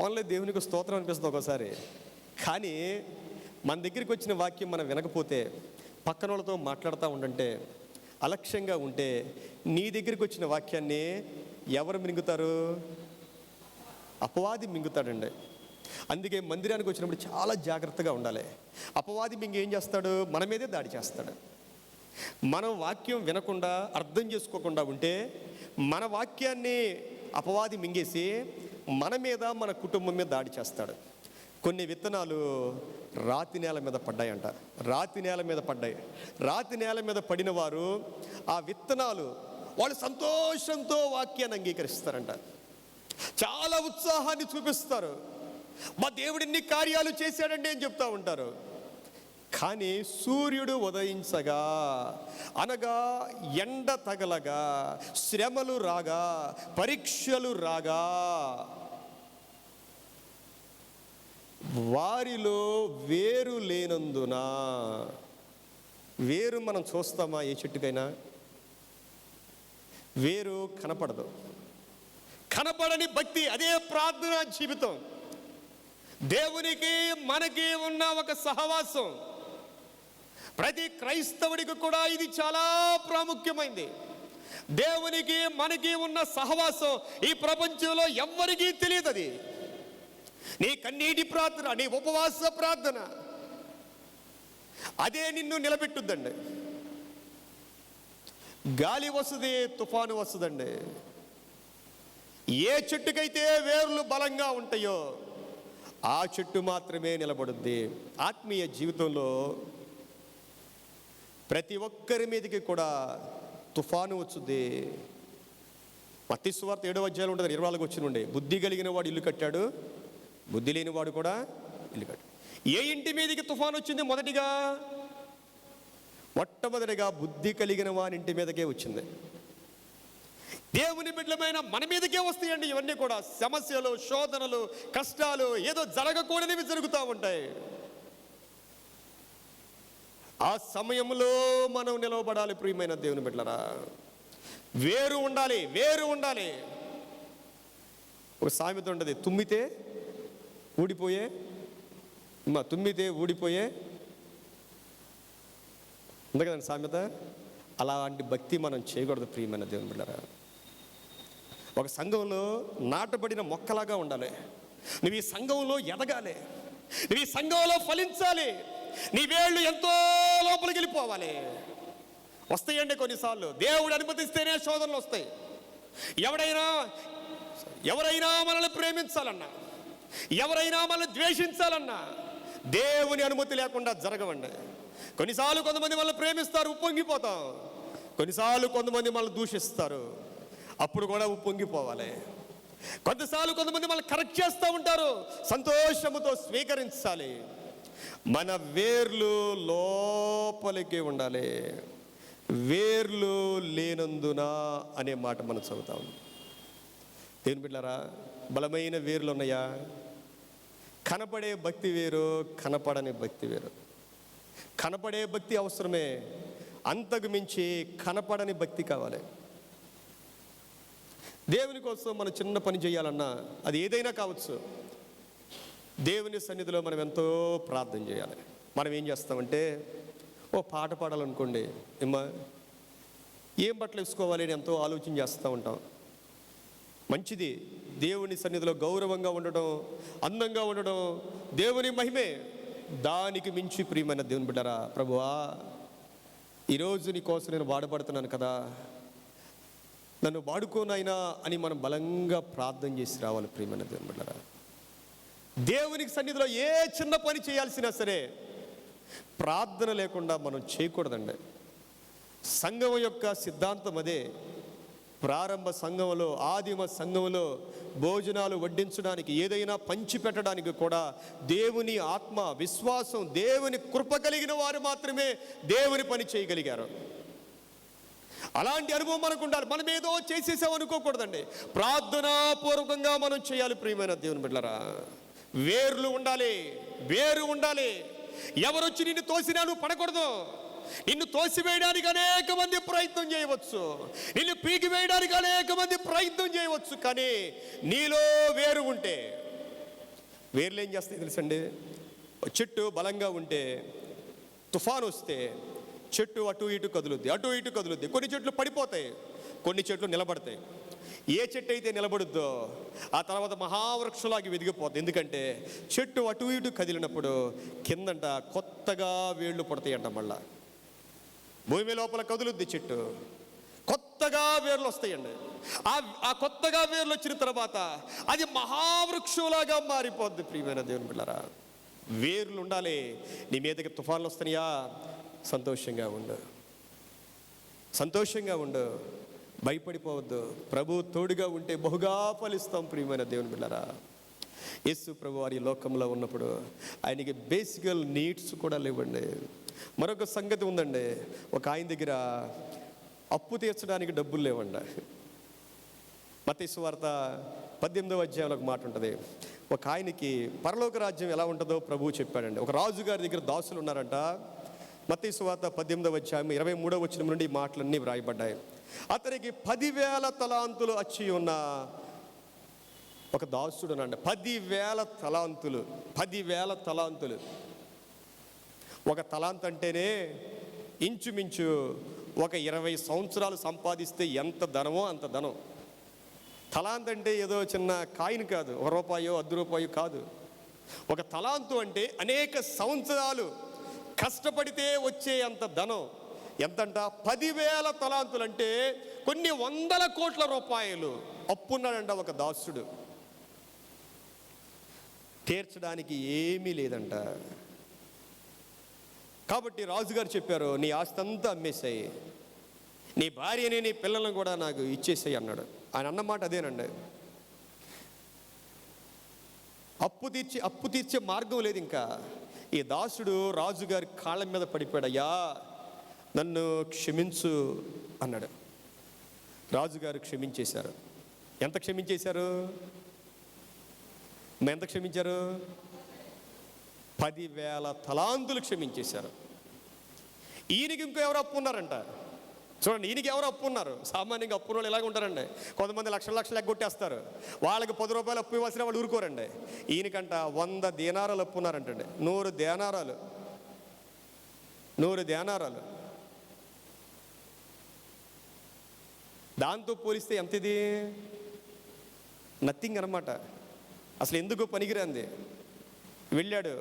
ఓన్లీ దేవునికి స్తోత్రం అనిపిస్తుంది ఒక్కోసారి. కానీ మన దగ్గరికి వచ్చిన వాక్యం మనం వినకపోతే, పక్కన వాళ్ళతో మాట్లాడుతూ ఉండంటే, అలక్ష్యంగా ఉంటే, నీ దగ్గరికి వచ్చిన వాక్యాన్ని ఎవరు మింగుతారు? అపవాది మింగుతాడండి. అందుకే మందిరానికి వచ్చినప్పుడు చాలా జాగ్రత్తగా ఉండాలి. అపవాది మింగి ఏం చేస్తాడు? మన మీదే దాడి చేస్తాడు. మనం వాక్యం వినకుండా, అర్థం చేసుకోకుండా ఉంటే, మన వాక్యాన్ని అపవాది మింగేసి మన మీద, మన కుటుంబం మీద దాడి చేస్తాడు. కొన్ని విత్తనాలు రాతి నేల మీద పడ్డాయంట. రాతి నేల మీద పడ్డాయి. రాతి నేల మీద పడిన వారు, ఆ విత్తనాలు, వాళ్ళు సంతోషంతో వాక్యాన్ని అంగీకరిస్తారంట. చాలా ఉత్సాహాన్ని చూపిస్తారు. మా దేవుడు ఇన్ని కార్యాలు చేశాడండి అని చెప్తా ఉంటారు. కానీ సూర్యుడు ఉదయించగా, అనగా ఎండ తగలగా, శ్రమలు రాగా, పరీక్షలు రాగా వారిలో వేరు లేనందున. వేరు మనం చూస్తామా? ఏ చెట్టుకైనా వేరు కనపడదు. కనపడని భక్తి, అదే ప్రార్థన జీవితం. దేవునికి మనకి ఉన్న ఒక సహవాసం. ప్రతి క్రైస్తవుడికి కూడా ఇది చాలా ప్రాముఖ్యమైంది. దేవునికి మనకి ఉన్న సహవాసం ఈ ప్రపంచంలో ఎవ్వరికీ తెలియదు. అది నీ కన్నీటి ప్రార్థన, నీ ఉపవాస ప్రార్థన, అదే నిన్ను నిలబెట్టుద్దండి. గాలి వస్తుంది, తుఫాను వస్తుందండి. ఏ చెట్టుకైతే వేర్లు బలంగా ఉంటాయో ఆ చెట్టు మాత్రమే నిలబడుద్ది. ఆత్మీయ జీవితంలో ప్రతి ఒక్కరి మీదకి కూడా తుఫాను వచ్చుద్ది. మత్తయి సువార్త 7వ అధ్యాయంలో ఉంటుంది, 24 వచ్చిన నుండి. బుద్ధి కలిగిన వాడు ఇల్లు కట్టాడు, బుద్ధి లేని వాడు కూడా ఇల్లు కట్టాడు. ఏ ఇంటి మీదకి తుఫాను వచ్చింది? మొట్టమొదటిగా బుద్ధి కలిగిన వాని ఇంటి మీదకే వచ్చింది. దేవుని బిడ్డలమైన మన మీదకే వస్తాయండి ఇవన్నీ కూడా. సమస్యలు, శోధనలు, కష్టాలు, ఏదో జరగకూడనివి జరుగుతూ ఉంటాయి. ఆ సమయంలో మనం నిలవబడాలి ప్రియమైన దేవుని బిడ్డలారా. వేరు ఉండాలి, వేరు ఉండాలి. ఒక సామెత ఉంటుంది, తుమ్మితే ఊడిపోయే ఉంది కదండి సామెత. అలాంటి భక్తి మనం చేయకూడదు ప్రియమైన దేవుని బిడ్డలారా. ఒక సంఘంలో నాటబడిన మొక్కలాగా ఉండాలి. నువ్వు ఈ సంఘంలో ఎదగాలి, నువ్వు ఈ సంఘంలో ఫలించాలి. నీ వేళ్ళు ఎంతో లోపలికి వెళ్ళిపోవాలి. వస్తాయండి కొన్నిసార్లు, దేవుడు అనుమతిస్తేనే శోధనలు వస్తాయి. ఎవరైనా మనల్ని ప్రేమించాలన్నా, ఎవరైనా మనల్ని ద్వేషించాలన్నా దేవుని అనుమతి లేకుండా జరగవండి. కొన్నిసార్లు కొంతమంది మనల్ని ప్రేమిస్తారు, ఉప్పొంగిపోతాం. కొన్నిసార్లు కొంతమంది మనల్ని దూషిస్తారు, అప్పుడు కూడా ఉప్పొంగిపోవాలి. కొన్నిసార్లు కొంతమంది మనల్ని కరెక్ట్ చేస్తూ ఉంటారు, సంతోషముతో స్వీకరించాలి. మన వేర్లు లోపలికి ఉండాలి. వేర్లు లేనందున అనే మాట మనం చదువుతాం. దేవుని బిడ్డలారా, బలమైన వేర్లు ఉన్నాయా? కనపడే భక్తి వేరు, కనపడని భక్తి వేరు. కనపడే భక్తి అవసరమే, అంతకు మించి కనపడని భక్తి కావాలి. దేవుని కోసం మనం చిన్న పని చేయాలన్నా, అది ఏదైనా కావచ్చు, దేవుని సన్నిధిలో మనం ఎంతో ప్రార్థన చేయాలి. మనం ఏం చేస్తామంటే, ఓ పాట పాడాలనుకోండి, ఏం బట్టలు వేసుకోవాలి అని ఎంతో ఆలోచన చేస్తూ ఉంటాం. మంచిది, దేవుని సన్నిధిలో గౌరవంగా ఉండడం, అందంగా ఉండడం దేవుని మహిమే. దానికి మించి ప్రియమైన దేవుని బిడ్డరా, ప్రభువా ఈరోజు నీ కోసం నేను వాడబడుతున్నాను కదా, నన్ను వాడుకోనైనా అని మనం బలంగా ప్రార్థన చేసి రావాలి ప్రియమైన దేవుని బిడ్డరా. దేవునికి సన్నిధిలో ఏ చిన్న పని చేయాల్సినా సరే ప్రార్థన లేకుండా మనం చేయకూడదండి. సంఘం యొక్క సిద్ధాంతం అదే. ప్రారంభ సంఘంలో, ఆదిమ సంఘంలో భోజనాలు వడ్డించడానికి, ఏదైనా పంచిపెట్టడానికి కూడా దేవుని ఆత్మ, విశ్వాసం, దేవుని కృప కలిగిన వారు మాత్రమే దేవుని పని చేయగలిగారు. అలాంటి అనుభవం మనకు ఉండాలి. మనం ఏదో చేసేసామనుకోకూడదండి. ప్రార్థనాపూర్వకంగా మనం చేయాలి ప్రియమైన దేవుని బిడ్డలారా. వేర్లు ఉండాలి, వేరు ఉండాలి. ఎవరొచ్చి నిన్ను తోసినా నువ్వు పడకూడదు. నిన్ను తోసివేయడానికి అనేక మంది ప్రయత్నం చేయవచ్చు, నిన్ను పీకి వేయడానికి అనేక మంది ప్రయత్నం చేయవచ్చు, కానీ నీలో వేరు ఉంటే, వేర్లు ఏం చేస్తాయి తెలుసండి? చెట్టు బలంగా ఉంటే తుఫాను వస్తే చెట్టు అటు ఇటు కదులుద్ది, అటు ఇటు కదులుద్ది. కొన్ని చెట్లు పడిపోతాయి, కొన్ని చెట్లు నిలబడతాయి. ఏ చెట్టు అయితే నిలబడుద్దో ఆ తర్వాత మహావృక్షలాగి వెదిగిపోతుంది. ఎందుకంటే చెట్టు అటు ఇటు కదిలినప్పుడు కిందంట కొత్తగా వేళ్ళు పడతాయంట. మళ్ళా భూమి లోపల కదులుద్ది చెట్టు, కొత్తగా వేర్లు వస్తాయండి. ఆ కొత్తగా వేర్లు వచ్చిన తర్వాత అది మహావృక్షంలాగా మారిపోద్ది ప్రియమైన దేవుని బిడ్డలారా. వేర్లు ఉండాలి. నీ మీదకి తుఫాన్లు వస్తున్నాయా? సంతోషంగా ఉండు, సంతోషంగా ఉండు, భయపడిపోవద్దు. ప్రభు తోడుగా ఉంటే బహుగా ఫలిస్తాం ప్రియమైన దేవుని బిడ్డలారా. యేసు ప్రభు వారి లోకంలో ఉన్నప్పుడు ఆయనకి బేసికల్ నీడ్స్ కూడా లేవండి. మరొక సంగతి ఉందండి, ఒక ఆయన దగ్గర అప్పు తీర్చడానికి డబ్బులు లేవండి. మత్తయి సువార్త 18వ అధ్యాయంలో ఒక మాట ఉంటుంది, ఒక ఆయనకి పరలోక రాజ్యం ఎలా ఉంటుందో ప్రభువు చెప్పాడండి. ఒక రాజుగారి దగ్గర దాసులు ఉన్నారంట. మత్తయి సువార్త 18వ అధ్యాయం 23వ వచనం నుండి ఈ మాటలన్నీ వ్రాయబడ్డాయి. అతనికి 10,000 తలాంతులు వచ్చి ఉన్న ఒక దాసుడు అనండి. 10,000 తలాంతులు. 10,000 తలాంతులు. ఒక తలాంత్ అంటేనే ఇంచుమించు ఒక 20 సంవత్సరాలు సంపాదిస్తే ఎంత ధనమో అంత ధనం. తలాంత్ అంటే ఏదో చిన్న కాయిన్ కాదు, ₹1 ₹10 కాదు. ఒక తలాంతు అంటే అనేక సంవత్సరాలు కష్టపడితే వచ్చే అంత ధనం. ఎంతంట? 10,000 తలాంతులు అంటే కొన్ని వందల కోట్ల రూపాయలు అప్పున్నాడంట ఒక దాసుడు. తీర్చడానికి ఏమీ లేదంట. కాబట్టి రాజుగారు చెప్పారు, నీ ఆస్తి అంతా అమ్మేసాయి, నీ భార్యని నీ పిల్లలను కూడా నాకు ఇచ్చేసాయి అన్నాడు. ఆయన అన్నమాట అదేనండి. అప్పు తీర్చే మార్గం లేదు ఇంకా. ఈ దాసుడు రాజుగారి కాళ్ళ మీద పడిపోయాడు. అయ్యా నన్ను క్షమించు అన్నాడు. రాజుగారు క్షమించేశారు. ఎంత క్షమించేశారు? ఎంత క్షమించారు? 10,000 తలాంతులు క్షమించేశారు. ఈయనకి ఇంకో ఎవరు అప్పు ఉన్నారంట. చూడండి, ఈయనకి ఎవరు అప్పు ఉన్నారు. సామాన్యంగా అప్పు వాళ్ళు ఎలాగ ఉంటారండి, కొంతమంది లక్షలు ఎగ్గొట్టేస్తారు. వాళ్ళకి ₹10 అప్పు ఇవ్వాల్సిన వాళ్ళు ఊరుకోరండి. ఈయనకంట 100 దేనారాలు అప్పు ఉన్నారంటండి. 100 దేనారాలు. 100 దేనారాలు. దాంతో పోలిస్తే ఎంత ఇది? నథింగ్ అన్నమాట. అసలు ఎందుకు పనికిరాంది. వెళ్ళాడు.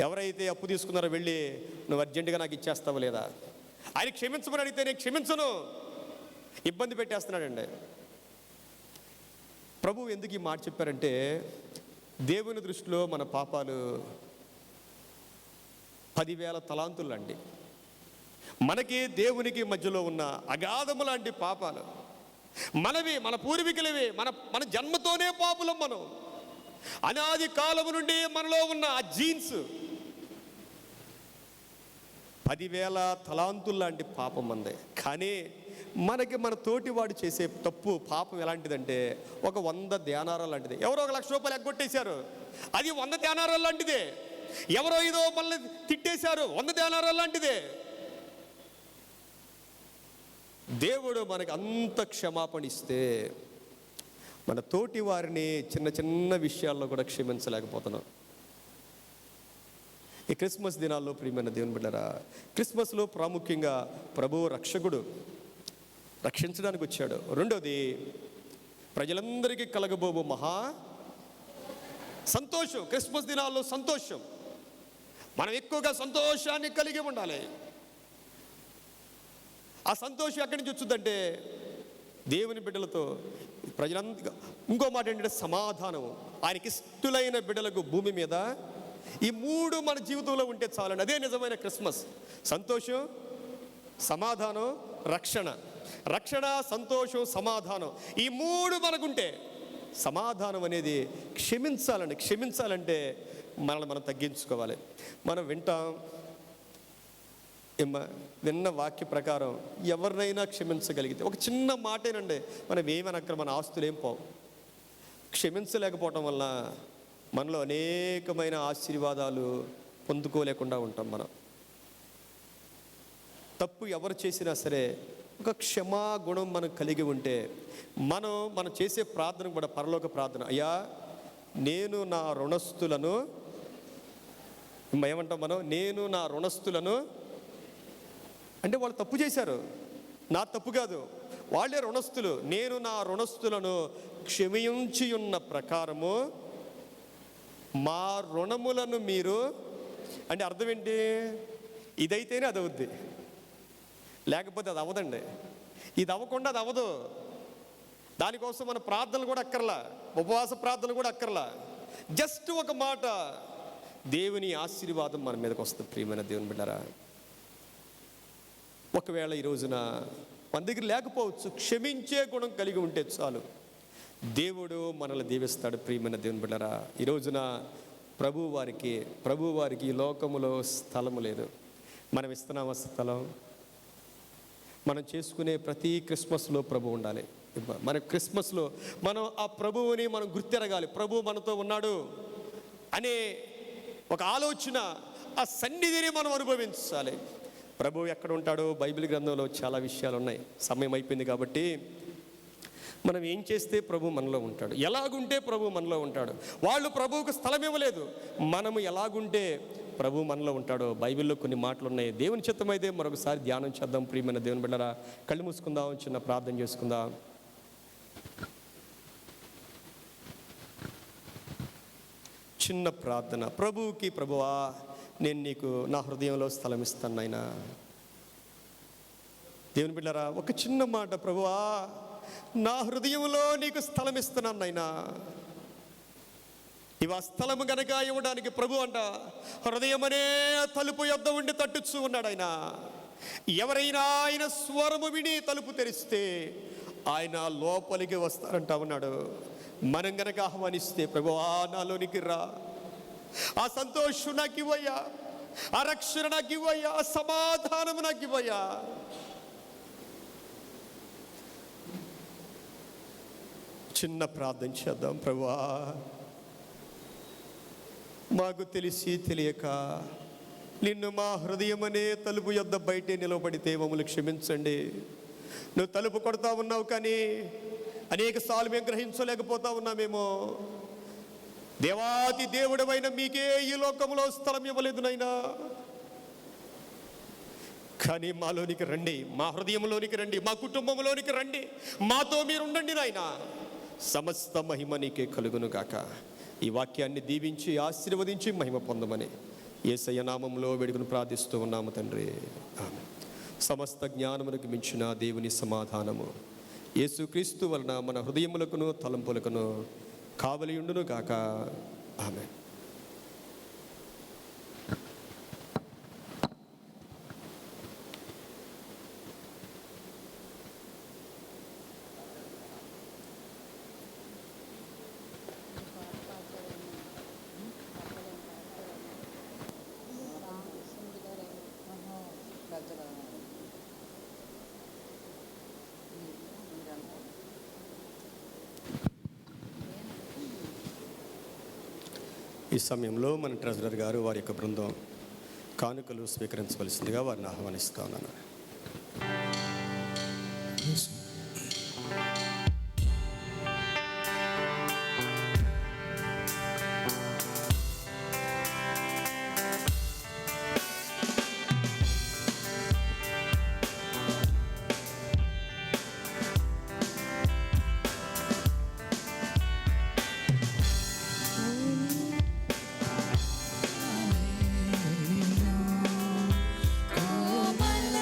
ఎవరైతే అప్పు తీసుకున్నారో వెళ్ళి, నువ్వు అర్జెంటుగా నాకు ఇచ్చేస్తావు లేదా? ఆయన క్షమించమని అడిగితే నేను క్షమించను, ఇబ్బంది పెట్టేస్తున్నాడండి. ప్రభువు ఎందుకు ఈ మాట చెప్పారంటే, దేవుని దృష్టిలో మన పాపాలు 10,000 తలాంతులు అండి. మనకి దేవునికి మధ్యలో ఉన్న అగాధము లాంటి పాపాలు మనవి, మన పూర్వీకులవి. మన జన్మతోనే పాపులం మనం. అనాది కాలము నుండి మనలో ఉన్న ఆ జీన్స్ 10,000 తలాంతులు లాంటి పాపం మందే. కానీ మనకి మన తోటి వాడు చేసే తప్పు పాపం ఎలాంటిదంటే ఒక 100 దేనారాలు లాంటిది. ఎవరో ₹1,00,000 ఎగ్గొట్టేశారు, అది 100 దేనారాలు లాంటిదే. ఎవరో ఏదో మళ్ళీ తిట్టేశారు, 100 దేనారాలు లాంటిదే. దేవుడు మనకి అంత క్షమాపణ ఇస్తే మన తోటి వారిని చిన్న చిన్న విషయాల్లో కూడా క్షమించలేకపోతున్నాం. ఈ క్రిస్మస్ దినాల్లో ప్రియమైన దేవుని బిడ్డలారా, క్రిస్మస్లో ప్రాముఖ్యంగా ప్రభువు రక్షకుడు రక్షించడానికి వచ్చాడు. రెండోది, ప్రజలందరికీ కలగబోవు మహా సంతోషం. క్రిస్మస్ దినాల్లో సంతోషం. మనం ఎక్కువగా సంతోషాన్ని కలిగి ఉండాలి. ఆ సంతోషం ఎక్కడి నుంచి వచ్చిందంటే దేవుని బిడ్డలతో ప్రజలందరూ. ఇంకో మాట ఏంటంటే సమాధానం. ఆయనకి ఇష్టలైన బిడ్డలకు భూమి మీద ఈ 3 మన జీవితంలో ఉంటే చాలండి. అదే నిజమైన క్రిస్మస్. సంతోషం, సమాధానం, రక్షణ. రక్షణ, సంతోషం, సమాధానం, ఈ 3 మనకుంటే, సమాధానం అనేది క్షమించాలండి. క్షమించాలంటే మనల్ని మనం తగ్గించుకోవాలి. మనం విన్న వాక్య ప్రకారం ఎవరినైనా క్షమించగలిగితే, ఒక చిన్న మాటేనండి, మనం ఏమనక్కడ మన ఆస్తులు ఏం పోవు. క్షమించలేకపోవటం వల్ల మనలో అనేకమైన ఆశీర్వాదాలు పొందుకోలేకుండా ఉంటాం. మనం తప్పు ఎవరు చేసినా సరే ఒక క్షమా గుణం మనం కలిగి ఉంటే, మనం చేసే ప్రార్థన కూడా పరలోక ప్రార్థన. అయ్యా నేను నా రుణస్థులను, ఏమంటాం మనం, నేను నా రుణస్థులను అంటే వాళ్ళు తప్పు చేశారు, నా తప్పు కాదు, వాళ్ళే రుణస్థులు. నేను నా రుణస్థులను క్షమించి ఉన్న ప్రకారము మా రుణములను మీరు, అంటే అర్థం ఏంటి? ఇదైతేనే అది అవుద్ది, లేకపోతే అది అవ్వదండి. ఇది అవ్వకుండా అది అవ్వదు. దానికోసం మన ప్రార్థనలు కూడా అక్కర్లా, ఉపవాస ప్రార్థనలు కూడా అక్కర్లా. జస్ట్ ఒక మాట, దేవుని ఆశీర్వాదం మన మీదకి వస్తుంది. ప్రియమైన దేవుని బిడ్డరా, ఒకవేళ ఈ రోజున మన దగ్గర లేకపోవచ్చు, క్షమించే గుణం కలిగి ఉంటే చాలు, దేవుడు మనల్ని దీవిస్తాడు. ప్రియమైన దేవుని బిడ్డరా, ఈ రోజున ప్రభు వారికి ఈ లోకములో స్థలము లేదు. మనం ఇస్తున్నామా స్థలం? మనం చేసుకునే ప్రతి క్రిస్మస్లో ప్రభు ఉండాలి. మన క్రిస్మస్లో మనం ఆ ప్రభువుని మనం గుర్తెరగాలి. ప్రభువు మనతో ఉన్నాడు అనే ఒక ఆలోచన, ఆ సన్నిధిని మనం అనుభవించాలి. ప్రభువు ఎక్కడ ఉంటాడో బైబిల్ గ్రంథంలో చాలా విషయాలు ఉన్నాయి. సమయం అయిపోయింది కాబట్టి మనం ఏం చేస్తే ప్రభు మనలో ఉంటాడు, ఎలాగుంటే ప్రభు మనలో ఉంటాడు. వాళ్ళు ప్రభువుకు స్థలం ఇవ్వలేదు, మనము ఎలాగుంటే ప్రభు మనలో ఉంటాడో బైబిల్లో కొన్ని మాటలు ఉన్నాయి. దేవుని చిత్తమైతే మరొకసారి ధ్యానం చేద్దాం. ప్రియమైన దేవుని బిడ్డలారా, కళ్ళు మూసుకుందాం, చిన్న ప్రార్థన చేసుకుందాం. చిన్న ప్రార్థన. ప్రభువుకి, ప్రభువా నేను నీకు నా హృదయంలో స్థలం ఇస్తాను నాయనా. దేవుని బిడ్డలారా, ఒక చిన్న మాట, ప్రభువా నా హృదయంలో నీకు స్థలం ఇస్తున్నాను నాయనా. ఇవా స్థలము గనక ఇవ్వడానికి ప్రభు అంట హృదయమనే తలుపు యొద్ద ఉండి తట్టుచూ ఉన్నాడు ఆయన. ఎవరైనా ఆయన స్వరము విని తలుపు తెరిస్తే ఆయన లోపలికి వస్తారంట ఉన్నాడు. మనం గనక ఆహ్వానిస్తే ప్రభువా నాలోనికి రా, ఆ సంతోషం నాకు ఇవ్వయ్యా, ఆ రక్షణ నాకు ఇవ్వయ్యా, ఆ సమాధానం నాకు ఇవ్వయ్యా. చిన్న ప్రార్థన చేద్దాం. ప్రభువా మాకు తెలిసి తెలియక నిన్ను మా హృదయమనే తలుపు యొద్ద బయటే నిలబడితే మమ్మల్ని క్షమించండి. నువ్వు తలుపు కొడతా ఉన్నావు కానీ అనేక సార్లు మేము గ్రహించలేకపోతా ఉన్నామేమో. దేవాతి దేవుడమైన మీకే ఈ లోకంలో స్థలం ఇవ్వలేదు నైనా, కానీ మాలోనికి రండి, మా హృదయంలోనికి రండి, మా కుటుంబంలోనికి రండి, మాతో మీరు ఉండండి నాయనా. సమస్త మహిమ నీకే కలుగును గాక. ఈ వాక్యాన్ని దీవించి ఆశీర్వదించి మహిమ పొందమని యేసయ్య నామములో వేడుకను ప్రార్థిస్తూ ఉన్నాము తండ్రి, ఆమేన్. సమస్త జ్ఞానమునకు మించిన దేవుని సమాధానము యేసుక్రీస్తు వలన మన హృదయములకును తలంపులకును కావలియుండును గాక. ఆమేన్. ఈ సమయంలో మన ట్రెజరర్ గారు వారి యొక్క బృందం కానుకలు స్వీకరించవలసిందిగా వారిని ఆహ్వానిస్తా ఉన్నాను. కోమల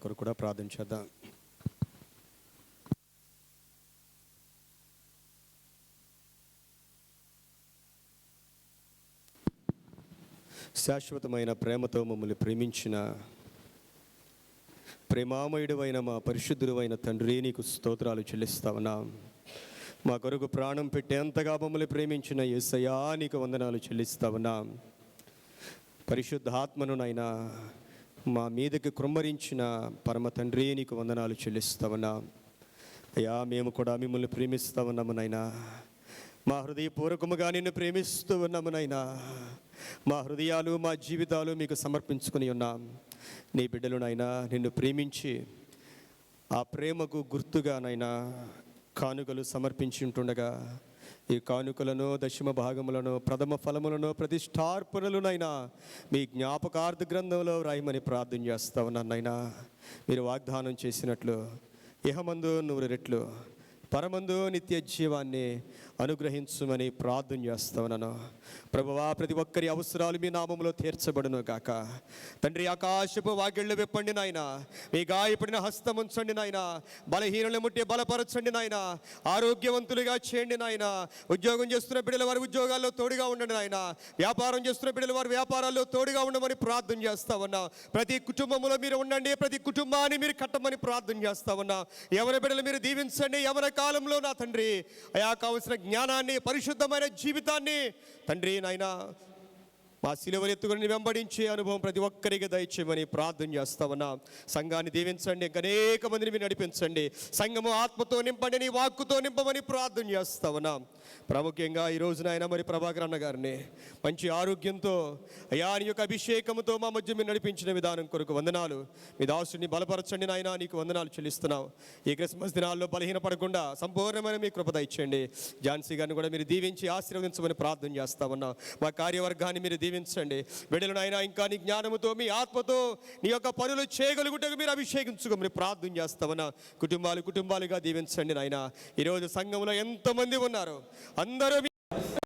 కొరకు కూడా ప్రార్థన చేద్దాం. శాశ్వతమైన ప్రేమతో మమ్మల్ని ప్రేమించిన ప్రేమామయుడువైన మా పరిశుద్ధుడైన తండ్రి, నీకు స్తోత్రాలు చెల్లిస్తా ఉన్నాం. మా కొరకు ప్రాణం పెట్టేంతగా మమ్మల్ని ప్రేమించిన యేసయ్యా, నీకు వందనాలు చెల్లిస్తా ఉన్నాం. పరిశుద్ధాత్మను నాయనా మా మీదకి కృమ్మరించిన పరమ తండ్రి, నీకు వందనాలు చెల్లిస్తా ఉన్నాం. అయ్యా, మేము కూడా మిమ్మల్ని ప్రేమిస్తా ఉన్నాము నాయనా. మా హృదయపూర్వకముగా నిన్ను ప్రేమిస్తూ ఉన్నాము నాయనా. మా హృదయాలు, మా జీవితాలు మీకు సమర్పించుకుని ఉన్నాం. నీ బిడ్డలు నాయనా నిన్ను ప్రేమించి ఆ ప్రేమకు గుర్తుగా నాయనా కానుకలు సమర్పించి ఉంటుండగా, ఈ కానుకలను, దశమ భాగములను, ప్రథమ ఫలములను, ప్రతిష్టార్పణలునైనా మీ జ్ఞాపకార్థ గ్రంథంలో రాయమని ప్రార్థన చేస్తా ఉన్నాను నాయనా. మీరు వాగ్దానం చేసినట్లు ఇహమందు 100 రెట్లు, పరమందు నిత్య జీవాన్ని అనుగ్రహించుమని ప్రార్థన చేస్తా ఉన్నాను. ప్రభువా, ప్రతి ఒక్కరి అవసరాలు మీ నామములో తీర్చబడును గాక. తండ్రి, ఆకాశపు వాకిళ్ళు విప్పండి నాయన. మీ గాయపడిన హస్తం ఉంచండి నాయన. బలహీనలు ముట్టి బలపరచండి నాయన. ఆరోగ్యవంతులుగా చేయండి నాయన. ఉద్యోగం చేస్తున్న బిడ్డల వారి ఉద్యోగాల్లో తోడుగా ఉండండి నాయన. వ్యాపారం చేస్తున్న బిడ్డల వారి వ్యాపారాల్లో తోడుగా ఉండమని ప్రార్థన చేస్తా ఉన్నా. ప్రతి కుటుంబంలో మీరు ఉండండి. ప్రతి కుటుంబాన్ని మీరు కట్టమని ప్రార్థన చేస్తా ఉన్నా. ఎవరి బిడ్డలు మీరు దీవించండి. ఎవరి కాలంలో నా తండ్రి అయా కావలసిన జ్ఞానాన్ని, పరిశుద్ధమైన జీవితాన్ని తండ్రి నాయనా మా సిలువలు ఎత్తుకుని వెంబడించే అనుభవం ప్రతి ఒక్కరికి దయచేయమని ప్రార్థన చేస్తా ఉన్నాం. సంఘాన్ని దీవించండి. అనేక మందిని మీరు నడిపించండి. సంఘము ఆత్మతో నింపండి, నీ వాక్కుతో నింపమని ప్రార్థన చేస్తా ఉన్నాం. ప్రాముఖ్యంగా ఈ రోజున ఆయన మరి ప్రభాకర్ అన్న గారిని మంచి ఆరోగ్యంతో అయా నీ యొక్క అభిషేకంతో మా మధ్య మీరు నడిపించిన విధానం కొరకు వందనాలు. మీ దాసుని బలపరచండి నాయన, నీకు వందనాలు చెల్లిస్తున్నాం. ఈ క్రిస్మస్ దినాల్లో బలహీనపడకుండా సంపూర్ణమైన మీ కృప దయచేయండి. ఝాన్సీ గారిని కూడా మీరు దీవించి ఆశీర్వదించమని ప్రార్థన చేస్తా ఉన్నాం. మా కార్యవర్గాన్ని మీరు దీవించండి. బిడ్డలు నాయన ఇంకా నీ జ్ఞానముతో, మీ ఆత్మతో నీ యొక్క పనులు చేయగలుగుటకు మీరు అభిషేకించుకోమని ప్రార్థన చేస్తామన్నా. కుటుంబాలుగా దీవించండి నాయన. ఈరోజు సంఘంలో ఎంతమంది ఉన్నారు, అందరూ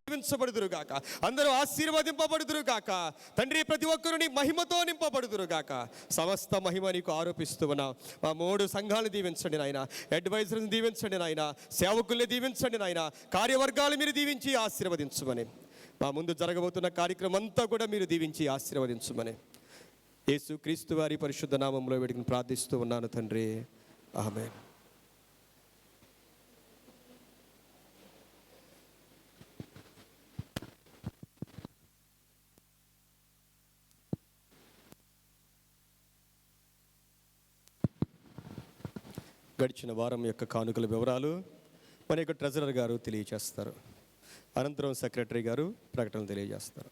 దీవించబడుదురుగాక, అందరూ ఆశీర్వదింపబడుదురుగాక. తండ్రి, ప్రతి ఒక్కరు నీ మహిమతో నింపబడుదురుగాక. సమస్త మహిమ నీకు ఆరోపిస్తూ ఉన్నాం. మా 3 సంఘాలను దీవించండి నాయన. అడ్వైజర్ని దీవించండి నాయన. సేవకుల్ని దీవించండి నాయన. కార్యవర్గాలు మీరు దీవించి ఆశీర్వదించమని, మా ముందు జరగబోతున్న కార్యక్రమం అంతా కూడా మీరు దీవించి ఆశీర్వదించమని యేసు క్రీస్తు వారి పరిశుద్ధ నామంలో వేడుకని ప్రార్థిస్తూ ఉన్నాను తండ్రి. ఆమేన్. గడిచిన వారం యొక్క కానుకల వివరాలు మన యొక్క ట్రెజరర్ గారు తెలియజేస్తారు. అనంతరం సెక్రటరీ గారు ప్రకటనలు తెలియజేస్తారు.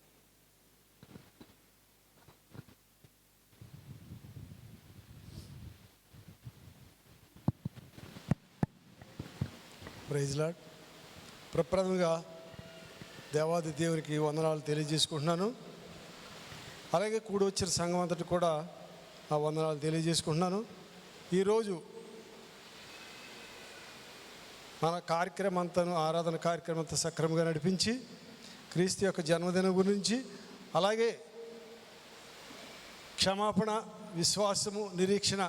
Praise lord. ప్రప్రథమంగా దేవాది దేవునికి వందనాలు తెలియజేసుకుంటున్నాను. అలాగే కూడి వచ్చిన సంఘం అంతటి కూడా ఆ వందనాలు తెలియజేసుకుంటున్నాను. ఈరోజు మన కార్యక్రమం అంతాను, ఆరాధన కార్యక్రమం అంతా సక్రమంగా నడిపించి క్రీస్తు యొక్క జన్మదినం గురించి, అలాగే క్షమాపణ, విశ్వాసము, నిరీక్షణ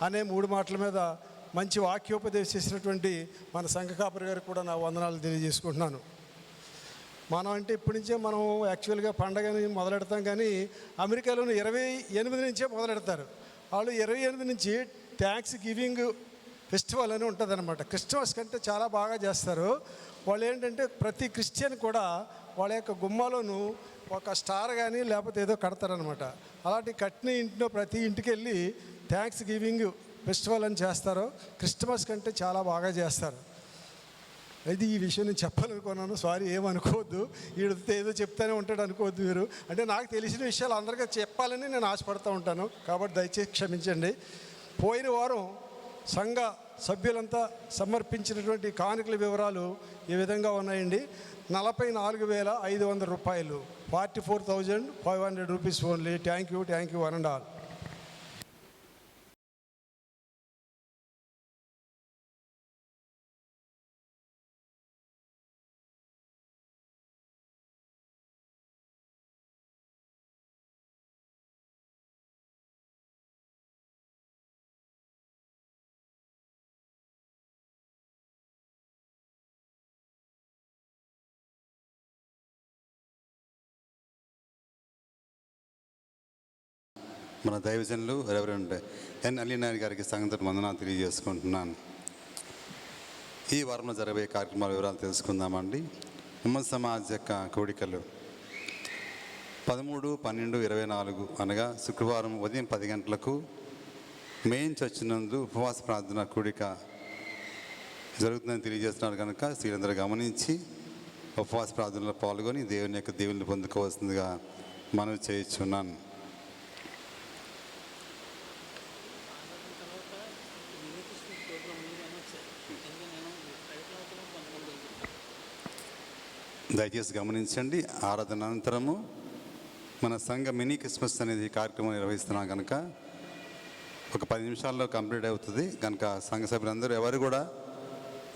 అనే 3 మాటల మీద మంచి వాక్యోపదేశం చేసినటువంటి మన సంఘ కాపరి గారికి కూడా నా వందనాలు తెలియజేసుకుంటున్నాను. మనం అంటే ఇప్పటి నుంచే మనం యాక్చువల్గా పండగని మొదలెడతాం, కానీ అమెరికాలోని 28 నుంచే మొదలెడతారు. వాళ్ళు 28 నుంచి థ్యాంక్స్ గివింగ్ ఫెస్టివల్ అని ఉంటుంది అనమాట. క్రిస్మస్ కంటే చాలా బాగా చేస్తారు. వాళ్ళు ఏంటంటే ప్రతి క్రిస్టియన్ కూడా వాళ్ళ యొక్క గుమ్మాలోను ఒక స్టార్ కానీ లేకపోతే ఏదో కడతారనమాట. అలాంటి కట్టిన ఇంట్లో ప్రతి ఇంటికి వెళ్ళి థ్యాంక్స్ గివింగ్ ఫెస్టివల్ అని చేస్తారు. క్రిస్మస్ కంటే చాలా బాగా చేస్తారు. ఇది ఈ విషయం నేను చెప్పాలనుకున్నాను. సారీ, ఏమనుకోవద్దు. ఈడితే ఏదో చెప్తానే ఉంటాడు అనుకోవద్దు మీరు. అంటే నాకు తెలిసిన విషయాలు అందరికీ చెప్పాలని నేను ఆశపడుతూ ఉంటాను, కాబట్టి దయచేసి క్షమించండి. పోయిన వారం సంఘ సభ్యులంతా సమర్పించినటువంటి కానుకల వివరాలు ఈ విధంగా ఉన్నాయండి. 44,500 రూపాయలు, 44,500 rupees only. Thank you one and all. మన దైవజనులు రెవరెండ్ ఎన్ అలీనాయుడు గారికి సంగతి వందనాలు తెలియజేసుకుంటున్నాను. ఈ వారంలో జరగబోయే కార్యక్రమాల వివరాలు తెలుసుకుందామండి. ఉమ్మడి సమాజ్ యొక్క కోడికలు 13/12/24 అనగా శుక్రవారం ఉదయం 10 గంటలకు మెయిన్ చర్చ్ నందు ఉపవాస ప్రార్థన కూడిక జరుగుతుందని తెలియజేస్తున్నారు కనుక స్త్రీలందరూ గమనించి ఉపవాస ప్రార్థనలో పాల్గొని దేవుని యొక్క దేవుని పొందుకోవాల్సిందిగా మనవి చేయించున్నాను. దయచేసి గమనించండి. ఆరాధన అనంతరము మన సంఘ మినీ క్రిస్మస్ అనేది కార్యక్రమం నిర్వహిస్తున్నాం కనుక ఒక 10 నిమిషాల్లో కంప్లీట్ అవుతుంది కనుక సంఘ సభ్యులందరూ ఎవరు కూడా